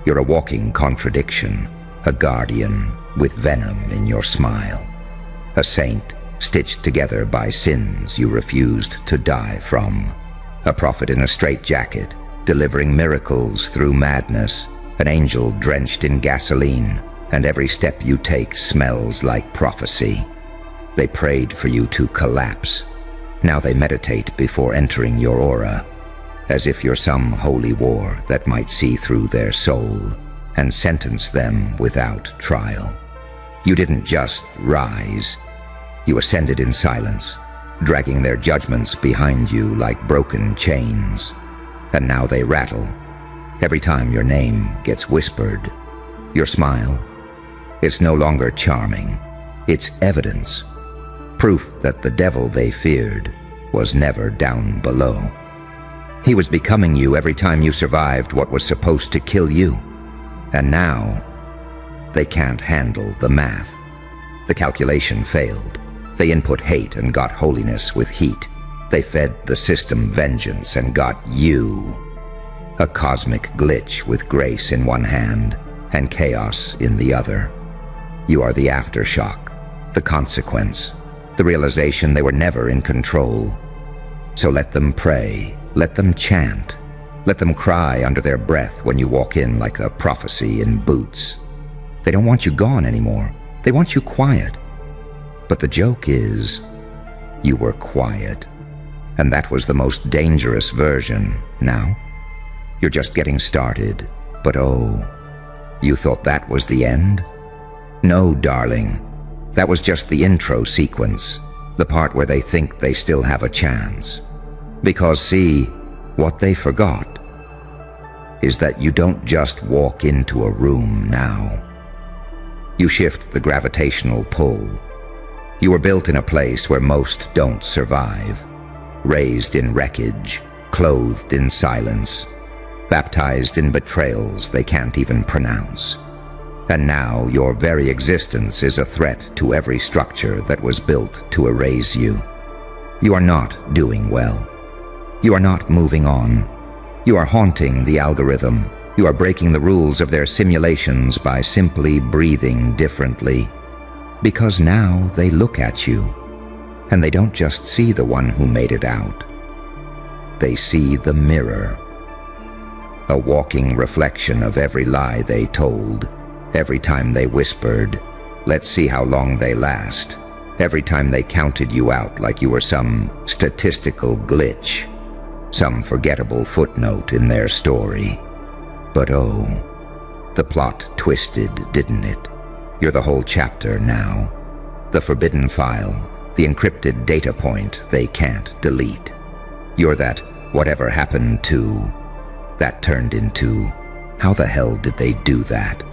A: You're a walking contradiction, a guardian with venom in your smile, a saint stitched together by sins you refused to die from, a prophet in a straitjacket, delivering miracles through madness, an angel drenched in gasoline, and every step you take smells like prophecy. They prayed for you to collapse. Now they meditate before entering your aura, as if you're some holy war that might see through their soul and sentence them without trial. You didn't just rise. You ascended in silence, dragging their judgments behind you like broken chains. And now they rattle every time your name gets whispered. Your smile, it's no longer charming. It's evidence, proof that the devil they feared was never down below. He was becoming you every time you survived what was supposed to kill you. And now, they can't handle the math. The calculation failed. They input hate and got holiness with heat. They fed the system vengeance and got you. A cosmic glitch with grace in one hand and chaos in the other. You are the aftershock, the consequence, the realization they were never in control. So let them pray, let them chant, let them cry under their breath when you walk in like a prophecy in boots. They don't want you gone anymore. They want you quiet. But the joke is, you were quiet. And that was the most dangerous version. Now, you're just getting started. But oh, you thought that was the end? No, darling. That was just the intro sequence, the part where they think they still have a chance. Because see, what they forgot is that you don't just walk into a room now. You shift the gravitational pull. You were built in a place where most don't survive. Raised in wreckage, clothed in silence, baptized in betrayals they can't even pronounce. And now your very existence is a threat to every structure that was built to erase you. You are not doing well. You are not moving on. You are haunting the algorithm. You are breaking the rules of their simulations by simply breathing differently. Because now they look at you, and they don't just see the one who made it out. They see the mirror. A walking reflection of every lie they told, every time they whispered, "Let's see how long they last," every time they counted you out like you were some statistical glitch, some forgettable footnote in their story. But oh, the plot twisted, didn't it? You're the whole chapter now. The forbidden file, the encrypted data point they can't delete. You're that whatever happened to, that turned into, how the hell did they do that?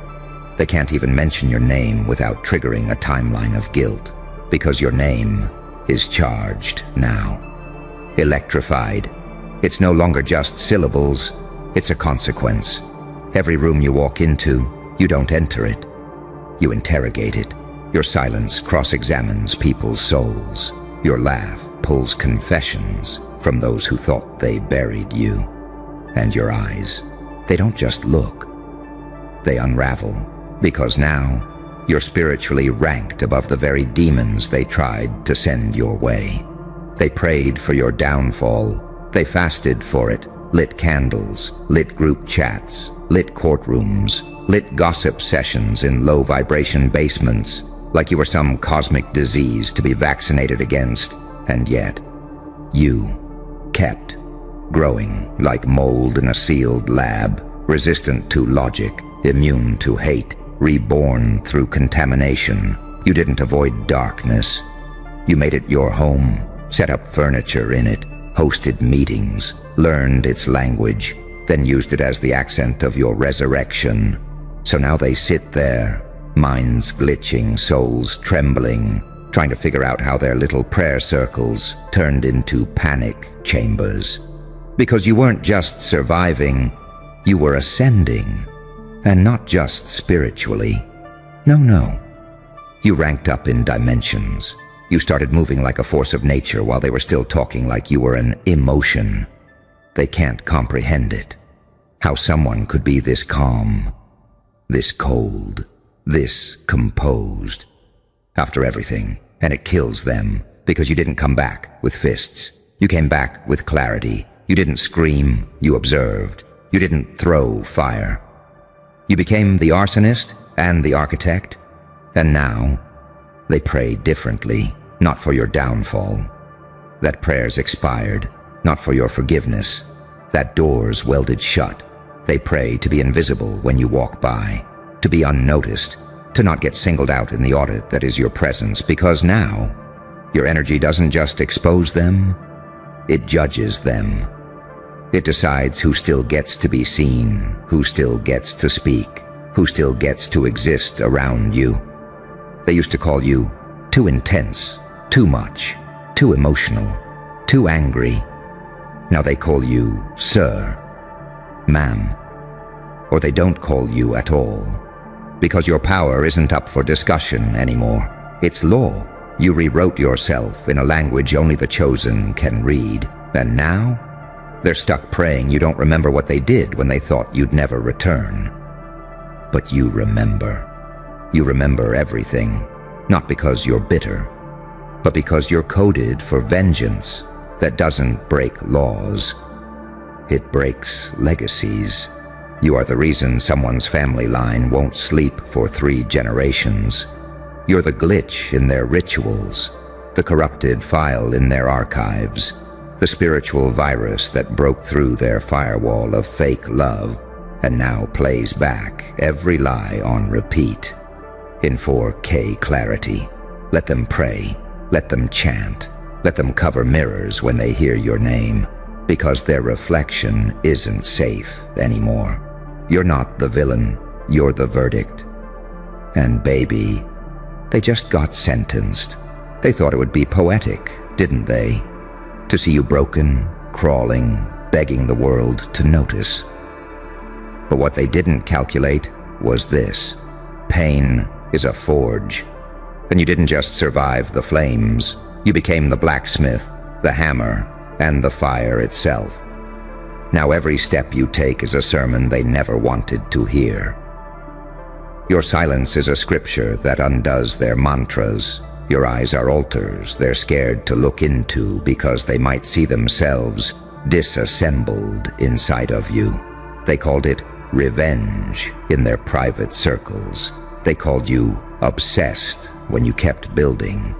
A: They can't even mention your name without triggering a timeline of guilt, because your name is charged now. Electrified. It's no longer just syllables, it's a consequence. Every room you walk into, you don't enter it. You interrogate it. Your silence cross-examines people's souls. Your laugh pulls confessions from those who thought they buried you. And your eyes, they don't just look. They unravel, because now you're spiritually ranked above the very demons they tried to send your way. They prayed for your downfall. They fasted for it, lit candles, lit group chats, lit courtrooms, lit gossip sessions in low-vibration basements, like you were some cosmic disease to be vaccinated against, and yet, you kept growing like mold in a sealed lab, resistant to logic, immune to hate, reborn through contamination. You didn't avoid darkness. You made it your home, set up furniture in it, hosted meetings, learned its language, then used it as the accent of your resurrection. So now they sit there, minds glitching, souls trembling, trying to figure out how their little prayer circles turned into panic chambers. Because you weren't just surviving, you were ascending. And not just spiritually. No. You ranked up in dimensions. You started moving like a force of nature while they were still talking like you were an emotion. They can't comprehend it. How someone could be this calm, this cold, this composed. After everything, and it kills them, because you didn't come back with fists. You came back with clarity. You didn't scream, you observed. You didn't throw fire. You became the arsonist and the architect, and now they pray differently, not for your downfall. That prayer's expired, not for your forgiveness. That door's welded shut. They pray to be invisible when you walk by, to be unnoticed, to not get singled out in the audit that is your presence, because now your energy doesn't just expose them, it judges them. It decides who still gets to be seen, who still gets to speak, who still gets to exist around you. They used to call you too intense, too much, too emotional, too angry. Now they call you sir, ma'am, or they don't call you at all, because your power isn't up for discussion anymore. It's law. You rewrote yourself in a language only the chosen can read, and now they're stuck praying you don't remember what they did when they thought you'd never return. But you remember. You remember everything, not because you're bitter, but because you're coded for vengeance that doesn't break laws. It breaks legacies. You are the reason someone's family line won't sleep for 3 generations. You're the glitch in their rituals, the corrupted file in their archives, the spiritual virus that broke through their firewall of fake love and now plays back every lie on repeat in 4K clarity. Let them pray, let them chant, let them cover mirrors when they hear your name, because their reflection isn't safe anymore. You're not the villain, you're the verdict. And baby, they just got sentenced. They thought it would be poetic, didn't they? To see you broken, crawling, begging the world to notice. But what they didn't calculate was this. Pain is a forge. And you didn't just survive the flames. You became the blacksmith, the hammer, and the fire itself. Now every step you take is a sermon they never wanted to hear. Your silence is a scripture that undoes their mantras. Your eyes are altars they're scared to look into because they might see themselves disassembled inside of you. They called it revenge in their private circles. They called you obsessed when you kept building.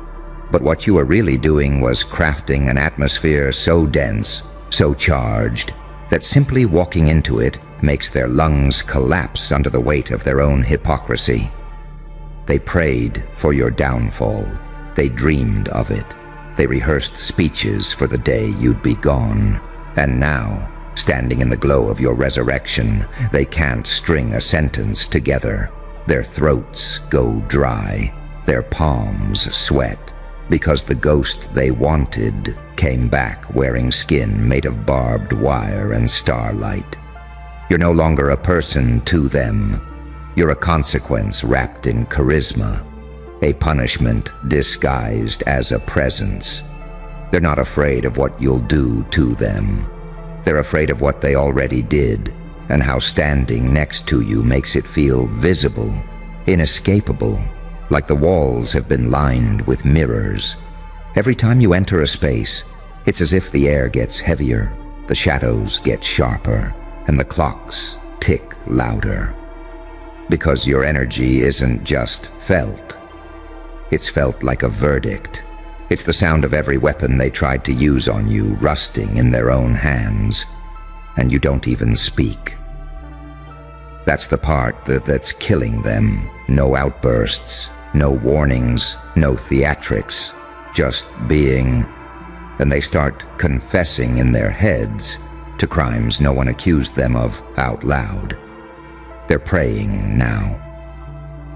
A: But what you were really doing was crafting an atmosphere so dense, so charged, that simply walking into it makes their lungs collapse under the weight of their own hypocrisy. They prayed for your downfall. They dreamed of it. They rehearsed speeches for the day you'd be gone. And now, standing in the glow of your resurrection, they can't string a sentence together. Their throats go dry. Their palms sweat, because the ghost they wanted came back wearing skin made of barbed wire and starlight. You're no longer a person to them. You're a consequence wrapped in charisma, a punishment disguised as a presence. They're not afraid of what you'll do to them. They're afraid of what they already did, and how standing next to you makes it feel visible, inescapable, like the walls have been lined with mirrors. Every time you enter a space, it's as if the air gets heavier, the shadows get sharper, and the clocks tick louder. Because your energy isn't just felt. It's felt like a verdict. It's the sound of every weapon they tried to use on you rusting in their own hands, and you don't even speak. That's the part that's killing them. No outbursts, no warnings, no theatrics, just being. And they start confessing in their heads to crimes no one accused them of out loud. They're praying now.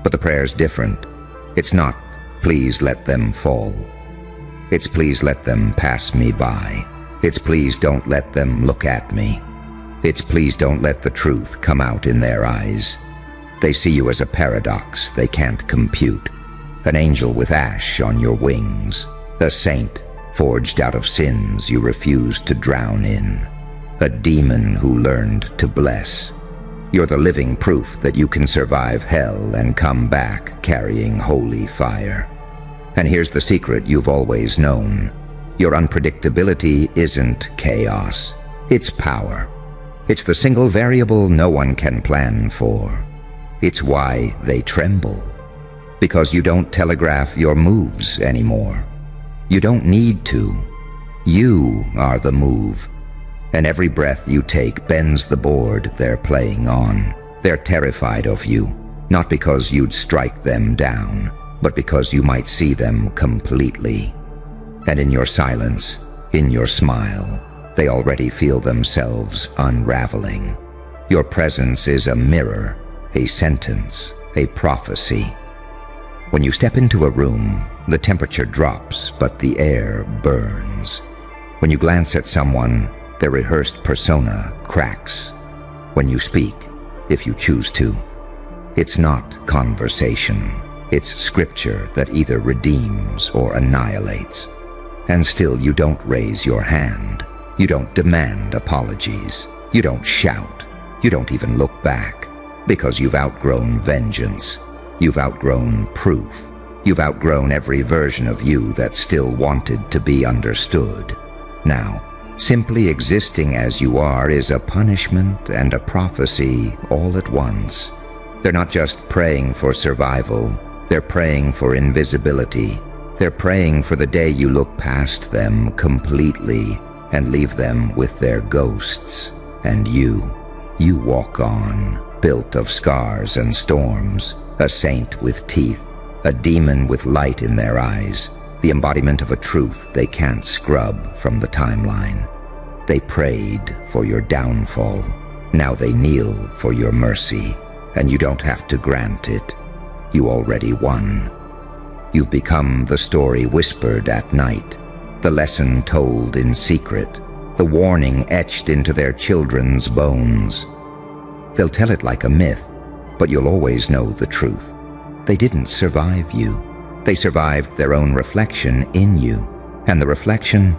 A: But the prayer's different. It's not, please let them fall. It's please let them pass me by. It's please don't let them look at me. It's please don't let the truth come out in their eyes. They see you as a paradox they can't compute. An angel with ash on your wings. A saint forged out of sins you refused to drown in. A demon who learned to bless. You're the living proof that you can survive hell and come back carrying holy fire. And here's the secret you've always known. Your unpredictability isn't chaos. It's power. It's the single variable no one can plan for. It's why they tremble. Because you don't telegraph your moves anymore. You don't need to. You are the move. And every breath you take bends the board they're playing on. They're terrified of you, not because you'd strike them down, but because you might see them completely. And in your silence, in your smile, they already feel themselves unraveling. Your presence is a mirror, a sentence, a prophecy. When you step into a room, the temperature drops, but the air burns. When you glance at someone, Their rehearsed persona cracks when you speak, if you choose to. It's not conversation. It's scripture that either redeems or annihilates. And still you don't raise your hand. You don't demand apologies. You don't shout. You don't even look back, because you've outgrown vengeance. You've outgrown proof. You've outgrown every version of you that still wanted to be understood. Now, simply existing as you are is a punishment and a prophecy all at once. They're not just praying for survival. They're praying for invisibility. They're praying for the day you look past them completely and leave them with their ghosts. And you walk on, built of scars and storms, a saint with teeth, a demon with light in their eyes, the embodiment of a truth they can't scrub from the timeline. They prayed for your downfall. Now they kneel for your mercy, and you don't have to grant it. You already won. You've become the story whispered at night, the lesson told in secret, the warning etched into their children's bones. They'll tell it like a myth, but you'll always know the truth. They didn't survive you. They survived their own reflection in you, and the reflection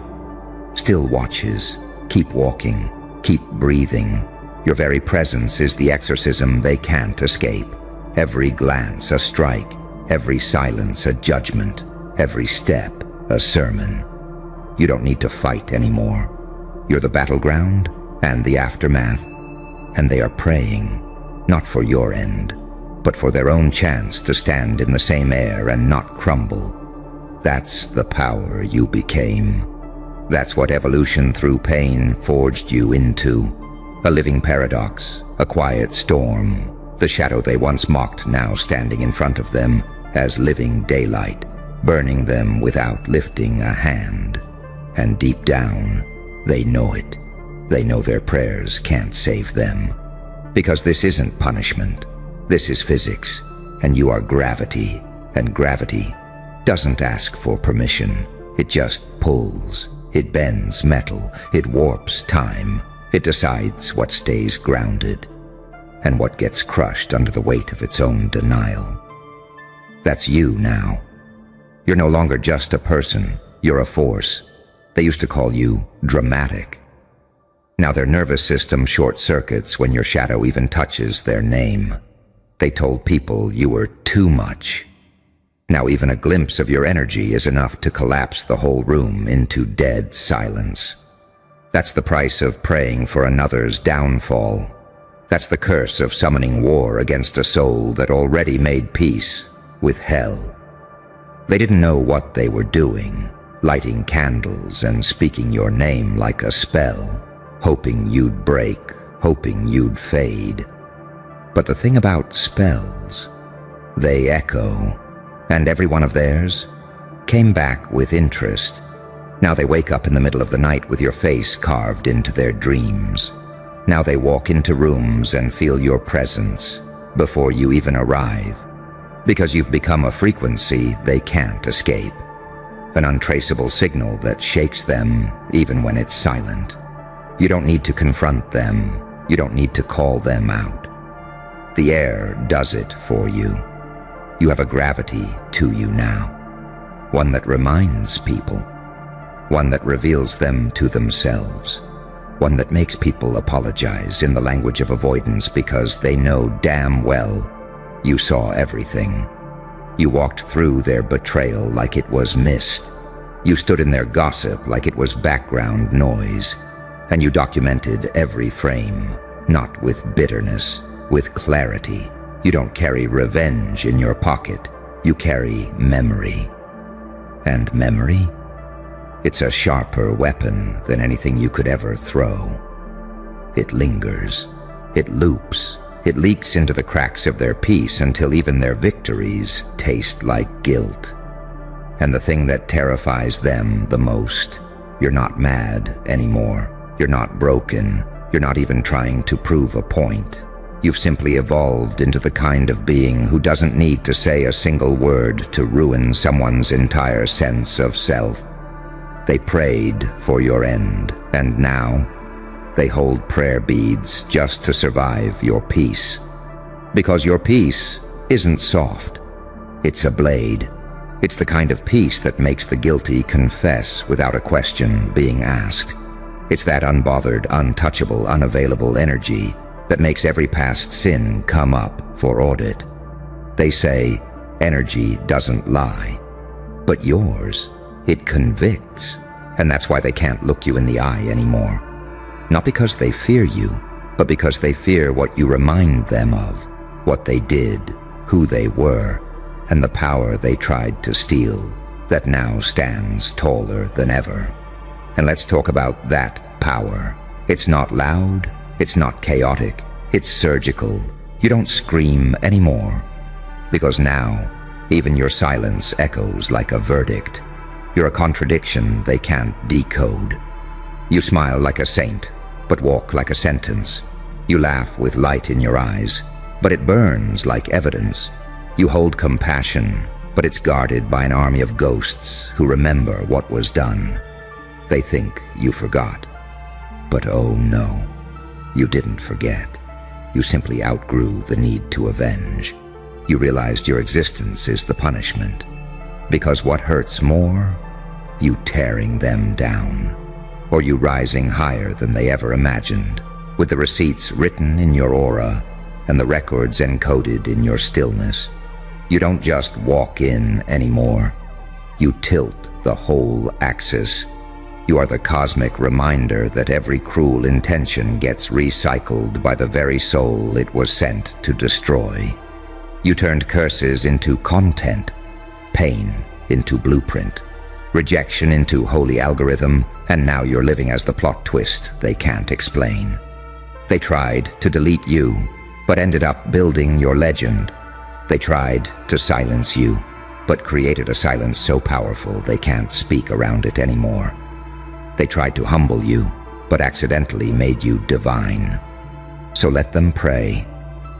A: still watches. Keep walking, keep breathing. Your very presence is the exorcism they can't escape. Every glance a strike, every silence a judgment, every step a sermon. You don't need to fight anymore. You're the battleground and the aftermath, and they are praying, not for your end, but for their own chance to stand in the same air and not crumble. That's the power you became. That's what evolution through pain forged you into. A living paradox, a quiet storm, the shadow they once mocked now standing in front of them as living daylight, burning them without lifting a hand. And deep down, they know it. They know their prayers can't save them. Because this isn't punishment. This is physics, and you are gravity, and gravity doesn't ask for permission. It just pulls. It bends metal. It warps time. It decides what stays grounded and what gets crushed under the weight of its own denial. That's you now. You're no longer just a person. You're a force. They used to call you dramatic. Now their nervous system short-circuits when your shadow even touches their name. They told people you were too much. Now even a glimpse of your energy is enough to collapse the whole room into dead silence. That's the price of praying for another's downfall. That's the curse of summoning war against a soul that already made peace with hell. They didn't know what they were doing, lighting candles and speaking your name like a spell, hoping you'd break, hoping you'd fade. But the thing about spells, they echo, and every one of theirs came back with interest. Now they wake up in the middle of the night with your face carved into their dreams. Now they walk into rooms and feel your presence before you even arrive, because you've become a frequency they can't escape, an untraceable signal that shakes them even when it's silent. You don't need to confront them. You don't need to call them out. The air does it for you. You have a gravity to you now, one that reminds people, one that reveals them to themselves, one that makes people apologize in the language of avoidance because they know damn well you saw everything. You walked through their betrayal like it was mist. You stood in their gossip like it was background noise, and you documented every frame, not with bitterness, with clarity. You don't carry revenge in your pocket. You carry memory. And memory? It's a sharper weapon than anything you could ever throw. It lingers. It loops. It leaks into the cracks of their peace until even their victories taste like guilt. And the thing that terrifies them the most, you're not mad anymore. You're not broken. You're not even trying to prove a point. You've simply evolved into the kind of being who doesn't need to say a single word to ruin someone's entire sense of self. They prayed for your end, and now They hold prayer beads just to survive your peace. Because your peace isn't soft. It's a blade. It's the kind of peace that makes the guilty confess without a question being asked. It's that unbothered, untouchable, unavailable energy that makes every past sin come up for audit. They say energy doesn't lie, but yours, it convicts, and that's why they can't look you in the eye anymore. Not because they fear you, but because they fear what you remind them of, what they did, who they were, and the power they tried to steal that now stands taller than ever. And let's talk about that power. It's not loud, it's not chaotic, it's surgical. You don't scream anymore. Because now, even your silence echoes like a verdict. You're a contradiction they can't decode. You smile like a saint, but walk like a sentence. You laugh with light in your eyes, but it burns like evidence. You hold compassion, but it's guarded by an army of ghosts who remember what was done. They think you forgot. But oh no, you didn't forget. You simply outgrew the need to avenge. You realized your existence is the punishment. Because what hurts more? You tearing them down. Or you rising higher than they ever imagined, with the receipts written in your aura and the records encoded in your stillness. You don't just walk in anymore. You tilt the whole axis. You are the cosmic reminder that every cruel intention gets recycled by the very soul it was sent to destroy. You turned curses into content, pain into blueprint, rejection into holy algorithm, and now you're living as the plot twist they can't explain. They tried to delete you, but ended up building your legend. They tried to silence you, but created a silence so powerful they can't speak around it anymore. They tried to humble you, but accidentally made you divine. So let them pray.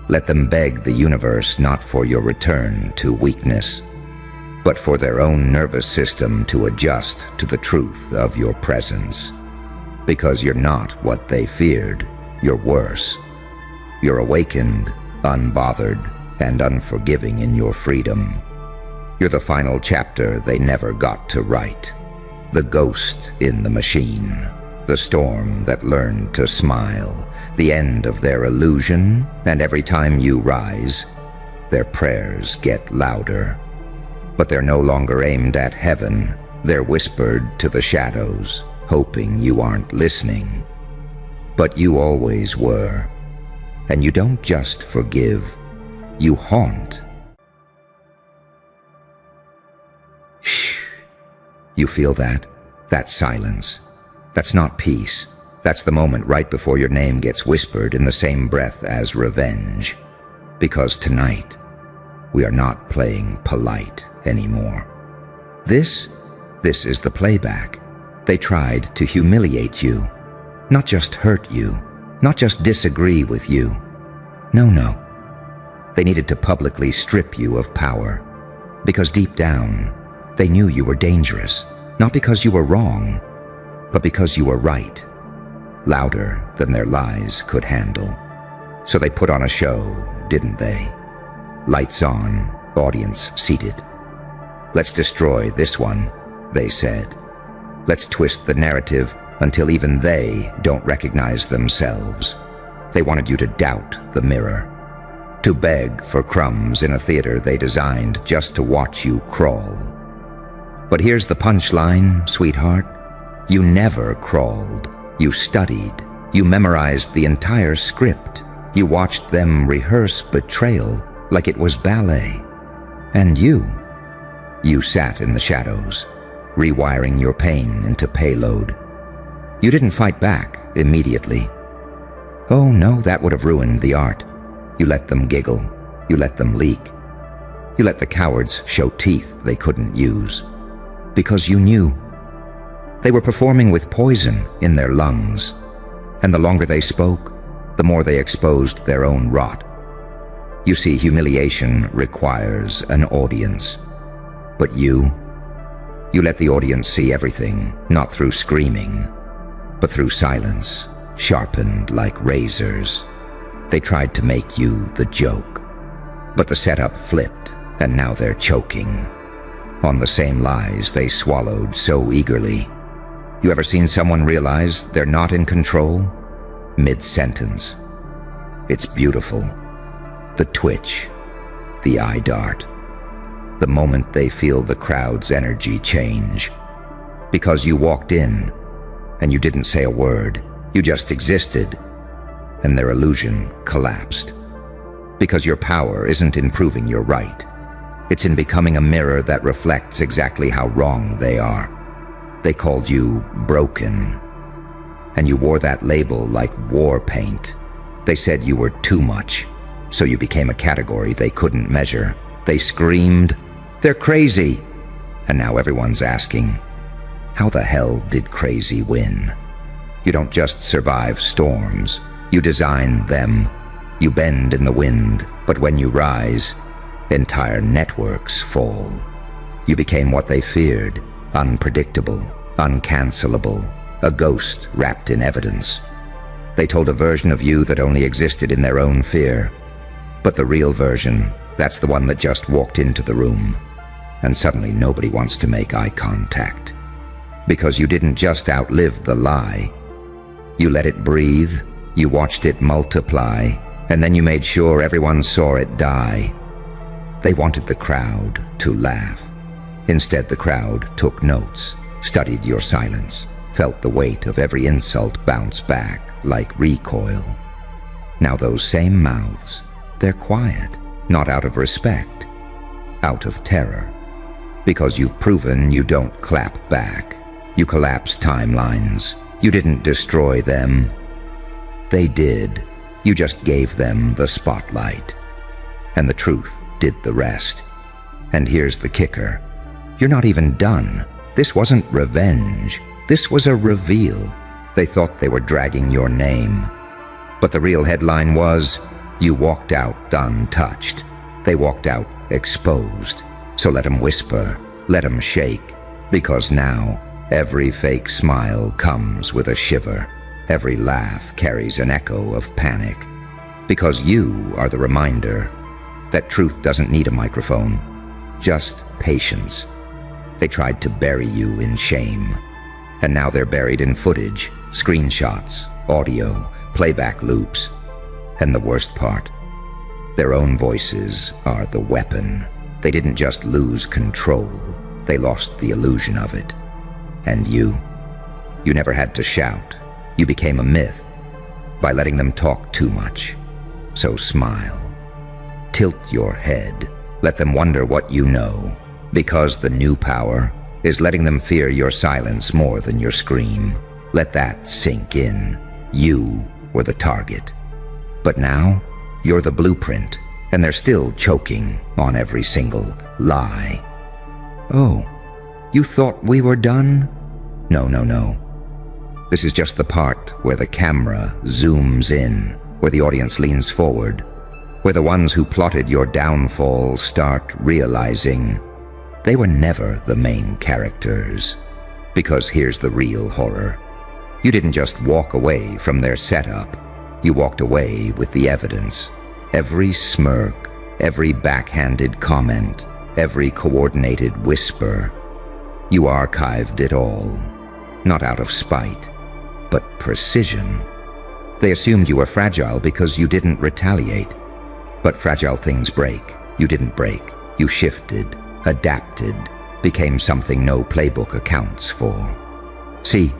A: Let them beg the universe not for your return to weakness, but for their own nervous system to adjust to the truth of your presence. Because you're not what they feared, you're worse. You're awakened, unbothered, and unforgiving in your freedom. You're the final chapter they never got to write. The ghost in the machine, the storm that learned to smile, the end of their illusion, and every time you rise, their prayers get louder. But they're no longer aimed at heaven, they're whispered to the shadows, hoping you aren't listening. But you always were. And you don't just forgive, you haunt. Shh. You feel that? That silence. That's not peace. That's the moment right before your name gets whispered in the same breath as revenge. Because tonight, we are not playing polite anymore. This is the playback. They tried to humiliate you. Not just hurt you. Not just disagree with you. No. They needed to publicly strip you of power. Because deep down, they knew you were dangerous. Not because you were wrong, but because you were right. Louder than their lies could handle. So they put on a show, didn't they? Lights on, audience seated. Let's destroy this one, they said. Let's twist the narrative until even they don't recognize themselves. They wanted you to doubt the mirror, to beg for crumbs in a theater they designed just to watch you crawl. But here's the punchline, sweetheart. You never crawled. You studied. You memorized the entire script. You watched them rehearse betrayal like it was ballet. And you sat in the shadows, rewiring your pain into payload. You didn't fight back immediately. Oh no, that would have ruined the art. You let them giggle. You let them leak. You let the cowards show teeth they couldn't use. Because you knew. They were performing with poison in their lungs. And the longer they spoke, the more they exposed their own rot. You see, humiliation requires an audience. But you let the audience see everything, not through screaming, but through silence, sharpened like razors. They tried to make you the joke, but the setup flipped, and now they're choking on the same lies they swallowed so eagerly. You ever seen someone realize they're not in control? Mid-sentence. It's beautiful. The twitch, the eye dart, the moment they feel the crowd's energy change. Because you walked in, and you didn't say a word, you just existed, and their illusion collapsed. Because your power isn't in proving you're right. It's in becoming a mirror that reflects exactly how wrong they are. They called you broken, and you wore that label like war paint. They said you were too much, so you became a category they couldn't measure. They screamed, "They're crazy!" And now everyone's asking, how the hell did crazy win? You don't just survive storms, you design them. You bend in the wind, but when you rise, entire networks fall. You became what they feared, unpredictable, uncancelable, a ghost wrapped in evidence. They told a version of you that only existed in their own fear. But the real version, that's the one that just walked into the room, and suddenly nobody wants to make eye contact. Because you didn't just outlive the lie. You let it breathe, you watched it multiply, and then you made sure everyone saw it die. They wanted the crowd to laugh. Instead, the crowd took notes, studied your silence, felt the weight of every insult bounce back like recoil. Now those same mouths, they're quiet, not out of respect, out of terror. Because you've proven you don't clap back. You collapse timelines. You didn't destroy them. They did. You just gave them the spotlight. And the truth did the rest. And here's the kicker. You're not even done. This wasn't revenge. This was a reveal. They thought they were dragging your name. But the real headline was, you walked out untouched. They walked out exposed. So let them whisper, let them shake. Because now, every fake smile comes with a shiver. Every laugh carries an echo of panic. Because you are the reminder that truth doesn't need a microphone, just patience. They tried to bury you in shame. And now they're buried in footage, screenshots, audio, playback loops. And the worst part, their own voices are the weapon. They didn't just lose control, they lost the illusion of it. And you never had to shout. You became a myth by letting them talk too much. So smile. Tilt your head. Let them wonder what you know. Because the new power is letting them fear your silence more than your scream. Let that sink in. You were the target. But now, you're the blueprint, and they're still choking on every single lie. Oh, you thought we were done? No. This is just the part where the camera zooms in, where the audience leans forward, where the ones who plotted your downfall start realizing they were never the main characters. Because here's the real horror. You didn't just walk away from their setup. You walked away with the evidence. Every smirk, every backhanded comment, every coordinated whisper. You archived it all. Not out of spite, but precision. They assumed you were fragile because you didn't retaliate. But fragile things break. You didn't break. You shifted, adapted, became something no playbook accounts for. See,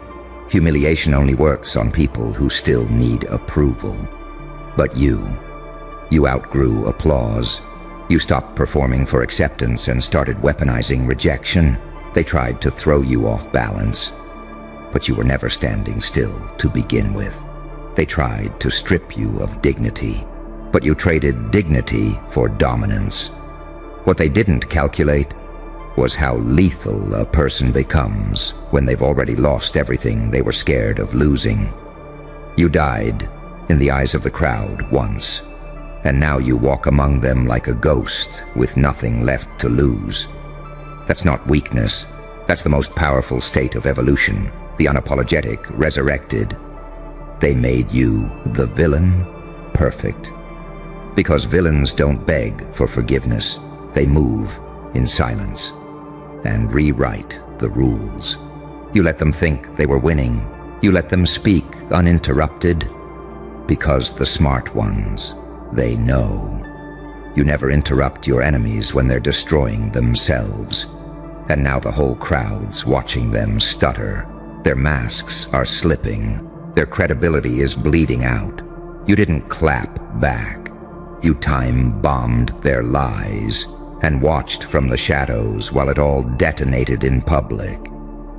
A: humiliation only works on people who still need approval. But you outgrew applause. You stopped performing for acceptance and started weaponizing rejection. They tried to throw you off balance. But you were never standing still to begin with. They tried to strip you of dignity, but you traded dignity for dominance. What they didn't calculate was how lethal a person becomes when they've already lost everything they were scared of losing. You died in the eyes of the crowd once, and now you walk among them like a ghost with nothing left to lose. That's not weakness. That's the most powerful state of evolution, the unapologetic, resurrected. They made you, the villain, perfect. Because villains don't beg for forgiveness. They move in silence and rewrite the rules. You let them think they were winning. You let them speak uninterrupted. Because the smart ones, they know. You never interrupt your enemies when they're destroying themselves. And now the whole crowd's watching them stutter. Their masks are slipping. Their credibility is bleeding out. You didn't clap back. You time-bombed their lies and watched from the shadows while it all detonated in public.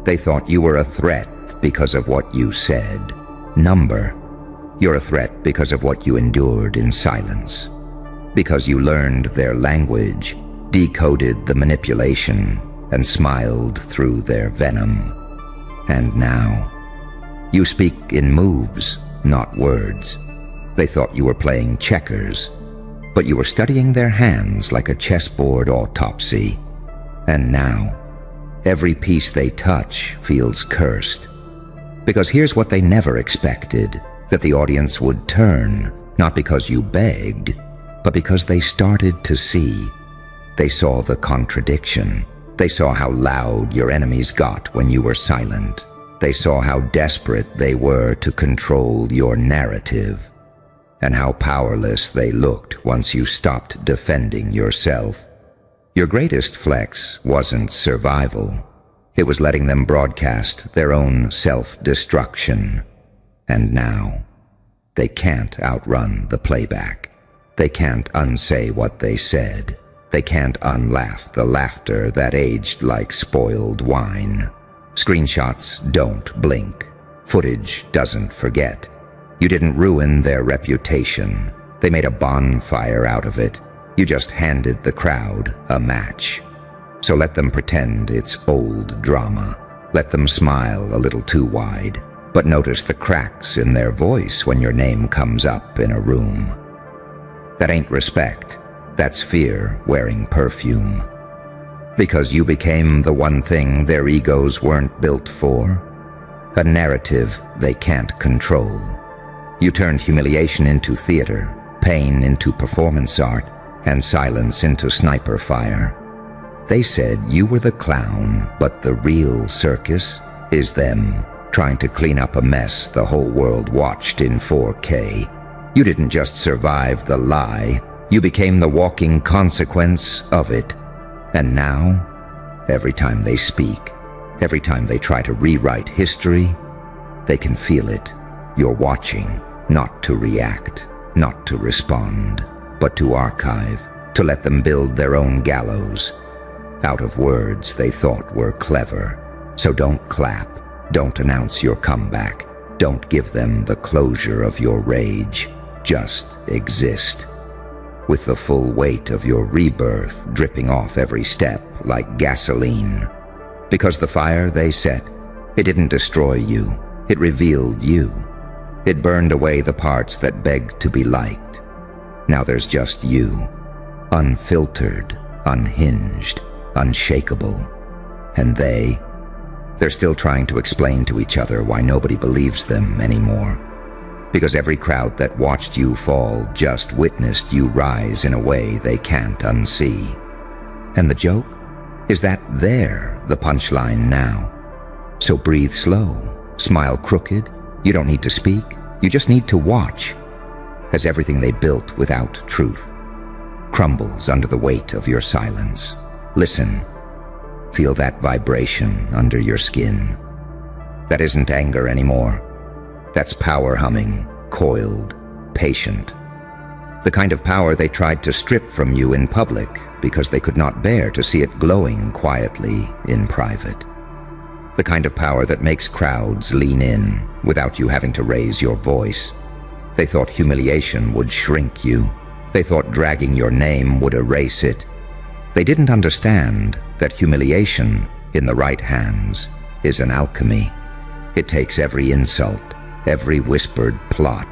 A: They thought you were a threat because of what you said. Number. You're a threat because of what you endured in silence. Because you learned their language, decoded the manipulation, and smiled through their venom. And now, you speak in moves, not words. They thought you were playing checkers, but you were studying their hands like a chessboard autopsy. And now, every piece they touch feels cursed. Because here's what they never expected, that the audience would turn, not because you begged, but because they started to see. They saw the contradiction. They saw how loud your enemies got when you were silent. They saw how desperate they were to control your narrative, and how powerless they looked once you stopped defending yourself. Your greatest flex wasn't survival. It was letting them broadcast their own self-destruction. And now, they can't outrun the playback. They can't unsay what they said. They can't unlaugh the laughter that aged like spoiled wine. Screenshots don't blink. Footage doesn't forget. You didn't ruin their reputation. They made a bonfire out of it. You just handed the crowd a match. So let them pretend it's old drama. Let them smile a little too wide. But notice the cracks in their voice when your name comes up in a room. That ain't respect. That's fear wearing perfume. Because you became the one thing their egos weren't built for. A narrative they can't control. You turned humiliation into theater, pain into performance art, and silence into sniper fire. They said you were the clown, but the real circus is them trying to clean up a mess the whole world watched in 4K. You didn't just survive the lie, you became the walking consequence of it. And now, every time they speak, every time they try to rewrite history, they can feel it. You're watching, not to react, not to respond, but to archive, to let them build their own gallows. Out of words they thought were clever. So don't clap, don't announce your comeback, don't give them the closure of your rage. Just exist. With the full weight of your rebirth dripping off every step like gasoline. Because the fire they set, it didn't destroy you, it revealed you. It burned away the parts that begged to be liked. Now there's just you, unfiltered, unhinged, unshakable. And they're still trying to explain to each other why nobody believes them anymore. Because every crowd that watched you fall just witnessed you rise in a way they can't unsee. And the joke is that they're the punchline now. So breathe slow, smile crooked. You don't need to speak, you just need to watch. As everything they built without truth crumbles under the weight of your silence. Listen. Feel that vibration under your skin. That isn't anger anymore. That's power humming, coiled, patient. The kind of power they tried to strip from you in public because they could not bear to see it glowing quietly in private. The kind of power that makes crowds lean in without you having to raise your voice. They thought humiliation would shrink you. They thought dragging your name would erase it. They didn't understand that humiliation, in the right hands, is an alchemy. It takes every insult, every whispered plot,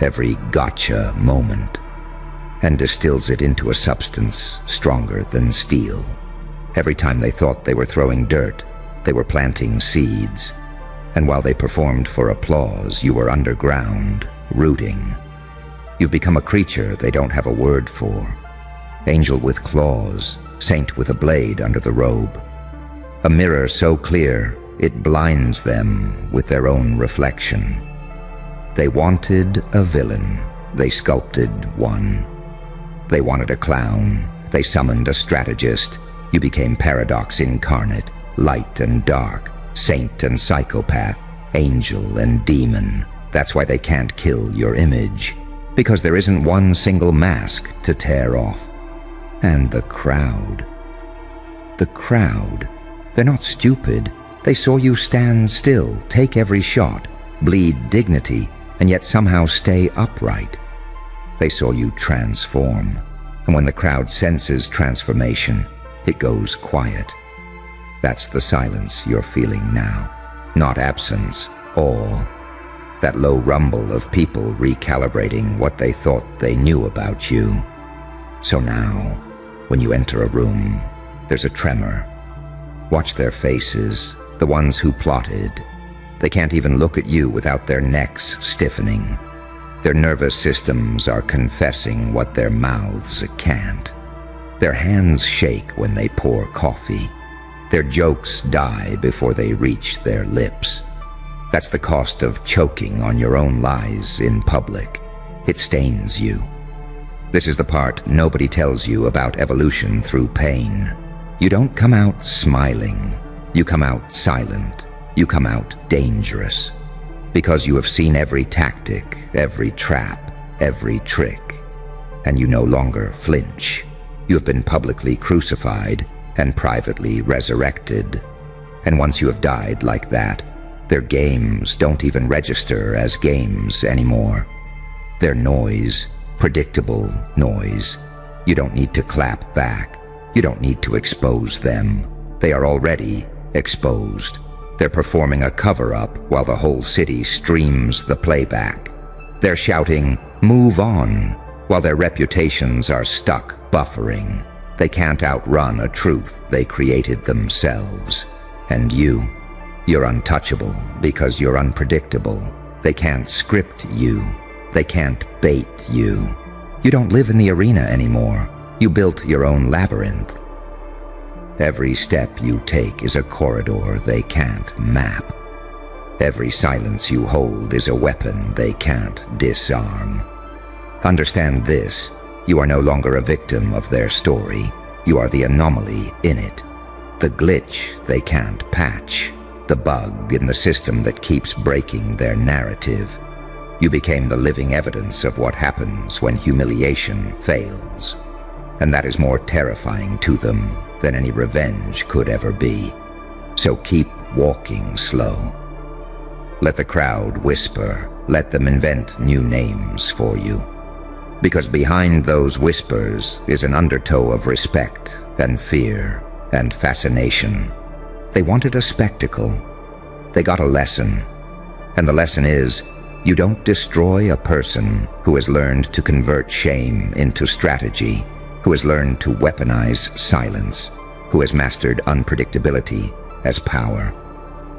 A: every gotcha moment, and distills it into a substance stronger than steel. Every time they thought they were throwing dirt, they were planting seeds. And while they performed for applause, you were underground, rooting. You've become a creature they don't have a word for. Angel with claws, saint with a blade under the robe. A mirror so clear, it blinds them with their own reflection. They wanted a villain, they sculpted one. They wanted a clown, they summoned a strategist. You became paradox incarnate, light and dark, saint and psychopath, angel and demon. That's why they can't kill your image, because there isn't one single mask to tear off. And the crowd. The crowd. They're not stupid. They saw you stand still, take every shot, bleed dignity, and yet somehow stay upright. They saw you transform. And when the crowd senses transformation, it goes quiet. That's the silence you're feeling now. Not absence, awe. That low rumble of people recalibrating what they thought they knew about you. So now, when you enter a room, there's a tremor. Watch their faces, the ones who plotted. They can't even look at you without their necks stiffening. Their nervous systems are confessing what their mouths can't. Their hands shake when they pour coffee. Their jokes die before they reach their lips. That's the cost of choking on your own lies in public. It stains you. This is the part nobody tells you about evolution through pain. You don't come out smiling. You come out silent. You come out dangerous. Because you have seen every tactic, every trap, every trick. And you no longer flinch. You have been publicly crucified and privately resurrected. And once you have died like that, their games don't even register as games anymore. They're noise, predictable noise. You don't need to clap back. You don't need to expose them. They are already exposed. They're performing a cover-up while the whole city streams the playback. They're shouting, "Move on," while their reputations are stuck buffering. They can't outrun a truth they created themselves. And you're untouchable because you're unpredictable. They can't script you. They can't bait you. You don't live in the arena anymore. You built your own labyrinth. Every step you take is a corridor they can't map. Every silence you hold is a weapon they can't disarm. Understand this. You are no longer a victim of their story. You are the anomaly in it. The glitch they can't patch. The bug in the system that keeps breaking their narrative. You became the living evidence of what happens when humiliation fails. And that is more terrifying to them than any revenge could ever be. So keep walking slow. Let the crowd whisper. Let them invent new names for you. Because behind those whispers is an undertow of respect and fear and fascination. They wanted a spectacle. They got a lesson. And the lesson is, you don't destroy a person who has learned to convert shame into strategy, who has learned to weaponize silence, who has mastered unpredictability as power.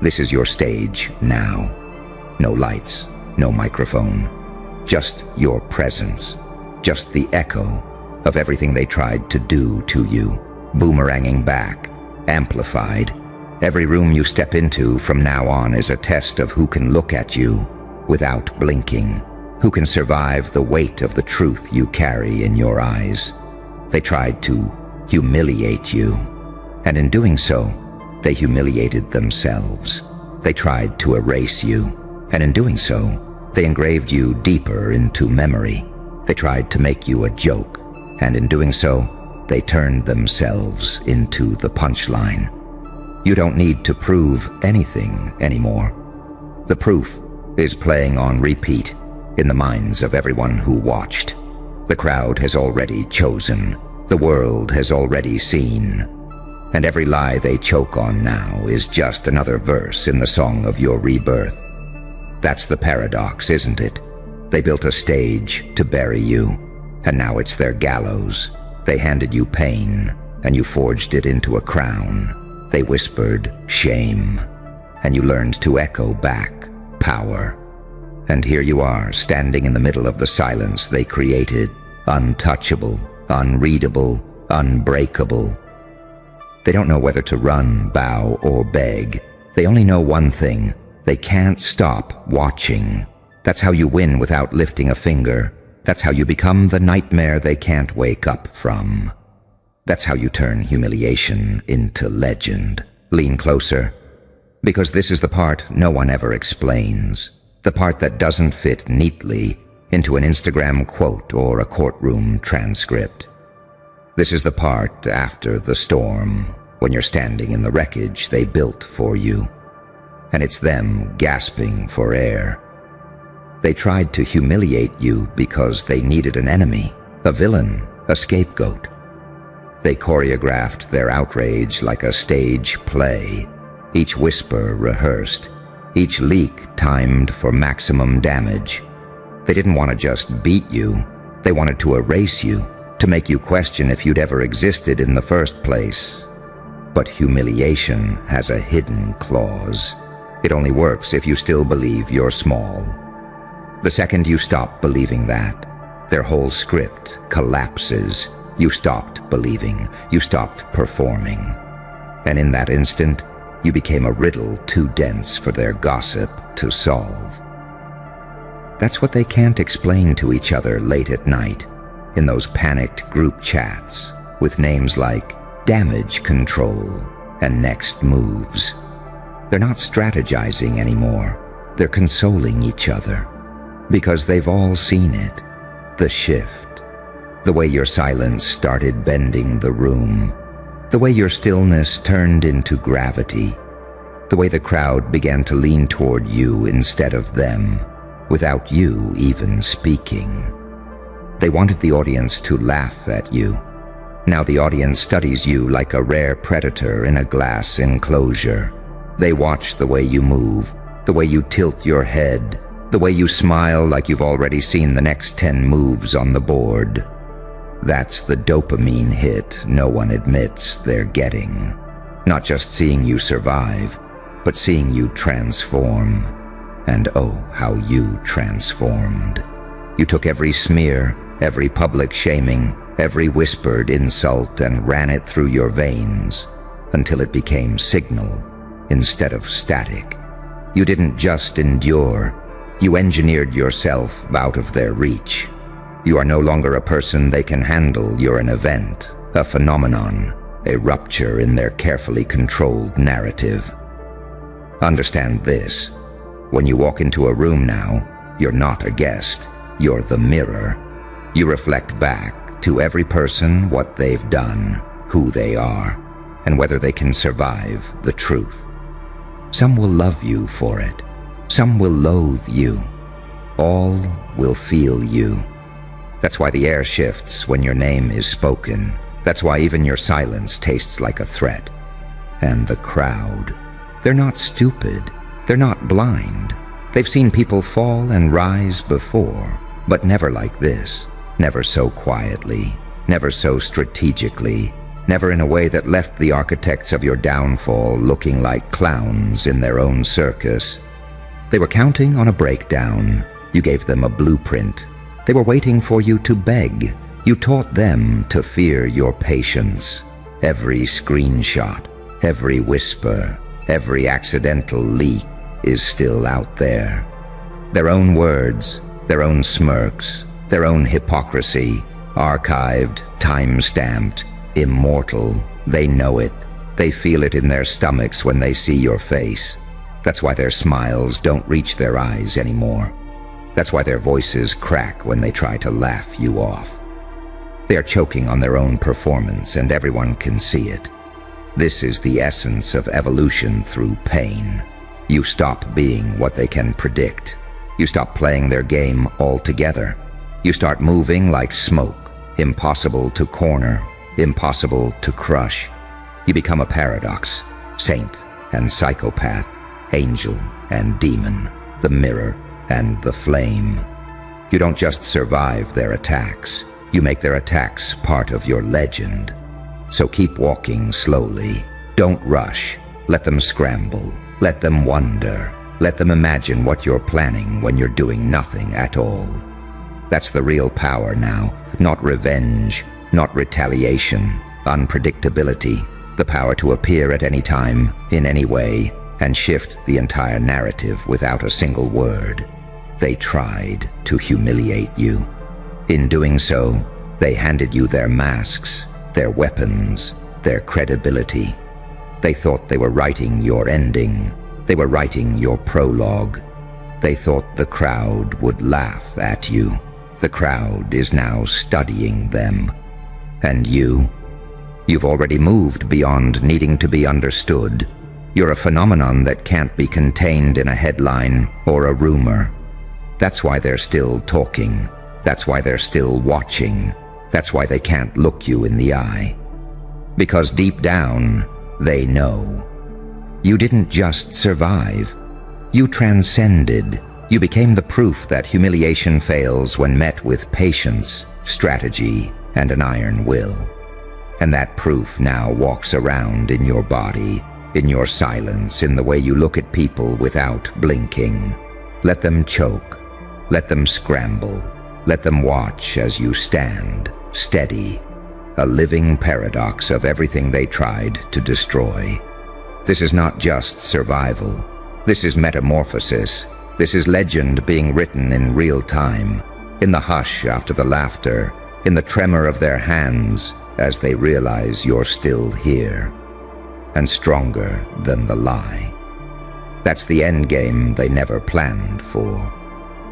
A: This is your stage now. No lights, no microphone, just your presence, just the echo of everything they tried to do to you, boomeranging back, amplified. Every room you step into from now on is a test of who can look at you without blinking, who can survive the weight of the truth you carry in your eyes. They tried to humiliate you, and in doing so, they humiliated themselves. They tried to erase you, and in doing so, they engraved you deeper into memory. They tried to make you a joke, and in doing so, they turned themselves into the punchline. You don't need to prove anything anymore. The proof is playing on repeat in the minds of everyone who watched. The crowd has already chosen. The world has already seen. And every lie they choke on now is just another verse in the song of your rebirth. That's the paradox, isn't it? They built a stage to bury you, and now it's their gallows. They handed you pain, and you forged it into a crown. They whispered shame, and you learned to echo back power. And here you are, standing in the middle of the silence they created, untouchable, unreadable, unbreakable. They don't know whether to run, bow, or beg. They only know one thing: they can't stop watching. That's how you win without lifting a finger. That's how you become the nightmare they can't wake up from. That's how you turn humiliation into legend. Lean closer, because this is the part no one ever explains. The part that doesn't fit neatly into an Instagram quote or a courtroom transcript. This is the part after the storm, when you're standing in the wreckage they built for you, and it's them gasping for air. They tried to humiliate you because they needed an enemy, a villain, a scapegoat. They choreographed their outrage like a stage play, each whisper rehearsed, each leak timed for maximum damage. They didn't want to just beat you, they wanted to erase you, to make you question if you'd ever existed in the first place. But humiliation has a hidden clause. It only works if you still believe you're small. The second you stop believing that, their whole script collapses. You stopped believing, you stopped performing. And in that instant, you became a riddle too dense for their gossip to solve. That's what they can't explain to each other late at night, in those panicked group chats, with names like damage control and next moves. They're not strategizing anymore, they're consoling each other. Because they've all seen it, the shift, the way your silence started bending the room, the way your stillness turned into gravity, the way the crowd began to lean toward you instead of them, without you even speaking. They wanted the audience to laugh at you. Now the audience studies you like a rare predator in a glass enclosure. They watch the way you move, the way you tilt your head, the way you smile like you've already seen the next 10 moves on the board. That's the dopamine hit no one admits they're getting. Not just seeing you survive, but seeing you transform. And oh, how you transformed. You took every smear, every public shaming, every whispered insult and ran it through your veins until it became signal instead of static. You didn't just endure, you engineered yourself out of their reach. You are no longer a person they can handle, you're an event, a phenomenon, a rupture in their carefully controlled narrative. Understand this, when you walk into a room now, you're not a guest, you're the mirror. You reflect back to every person what they've done, who they are, and whether they can survive the truth. Some will love you for it. Some will loathe you. All will feel you. That's why the air shifts when your name is spoken. That's why even your silence tastes like a threat. And the crowd, they're not stupid. They're not blind. They've seen people fall and rise before, but never like this. Never so quietly. Never so strategically. Never in a way that left the architects of your downfall looking like clowns in their own circus. They were counting on a breakdown. You gave them a blueprint. They were waiting for you to beg. You taught them to fear your patience. Every screenshot, every whisper, every accidental leak is still out there. Their own words, their own smirks, their own hypocrisy, archived, time-stamped, immortal. They know it. They feel it in their stomachs when they see your face. That's why their smiles don't reach their eyes anymore. That's why their voices crack when they try to laugh you off. They are choking on their own performance, and everyone can see it. This is the essence of evolution through pain. You stop being what they can predict. You stop playing their game altogether. You start moving like smoke, impossible to corner, impossible to crush. You become a paradox, saint and psychopath, angel and demon, the mirror and the flame. You don't just survive their attacks, you make their attacks part of your legend. So keep walking slowly. Don't rush. Let them scramble. Let them wonder. Let them imagine what you're planning when you're doing nothing at all. That's the real power now, not revenge, not retaliation, unpredictability, the power to appear at any time, in any way, and shift the entire narrative without a single word. They tried to humiliate you. In doing so, they handed you their masks, their weapons, their credibility. They thought they were writing your ending. They were writing your prologue. They thought the crowd would laugh at you. The crowd is now studying them. And you've already moved beyond needing to be understood. You're a phenomenon that can't be contained in a headline or a rumor. That's why they're still talking. That's why they're still watching. That's why they can't look you in the eye. Because deep down, they know. You didn't just survive. You transcended. You became the proof that humiliation fails when met with patience, strategy, and an iron will. And that proof now walks around in your body, in your silence, in the way you look at people without blinking. Let them choke. Let them scramble. Let them watch as you stand, steady, a living paradox of everything they tried to destroy. This is not just survival. This is metamorphosis. This is legend being written in real time, in the hush after the laughter, in the tremor of their hands as they realize you're still here, and stronger than the lie. That's the end game they never planned for.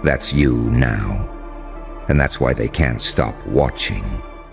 A: That's you now. And that's why they can't stop watching.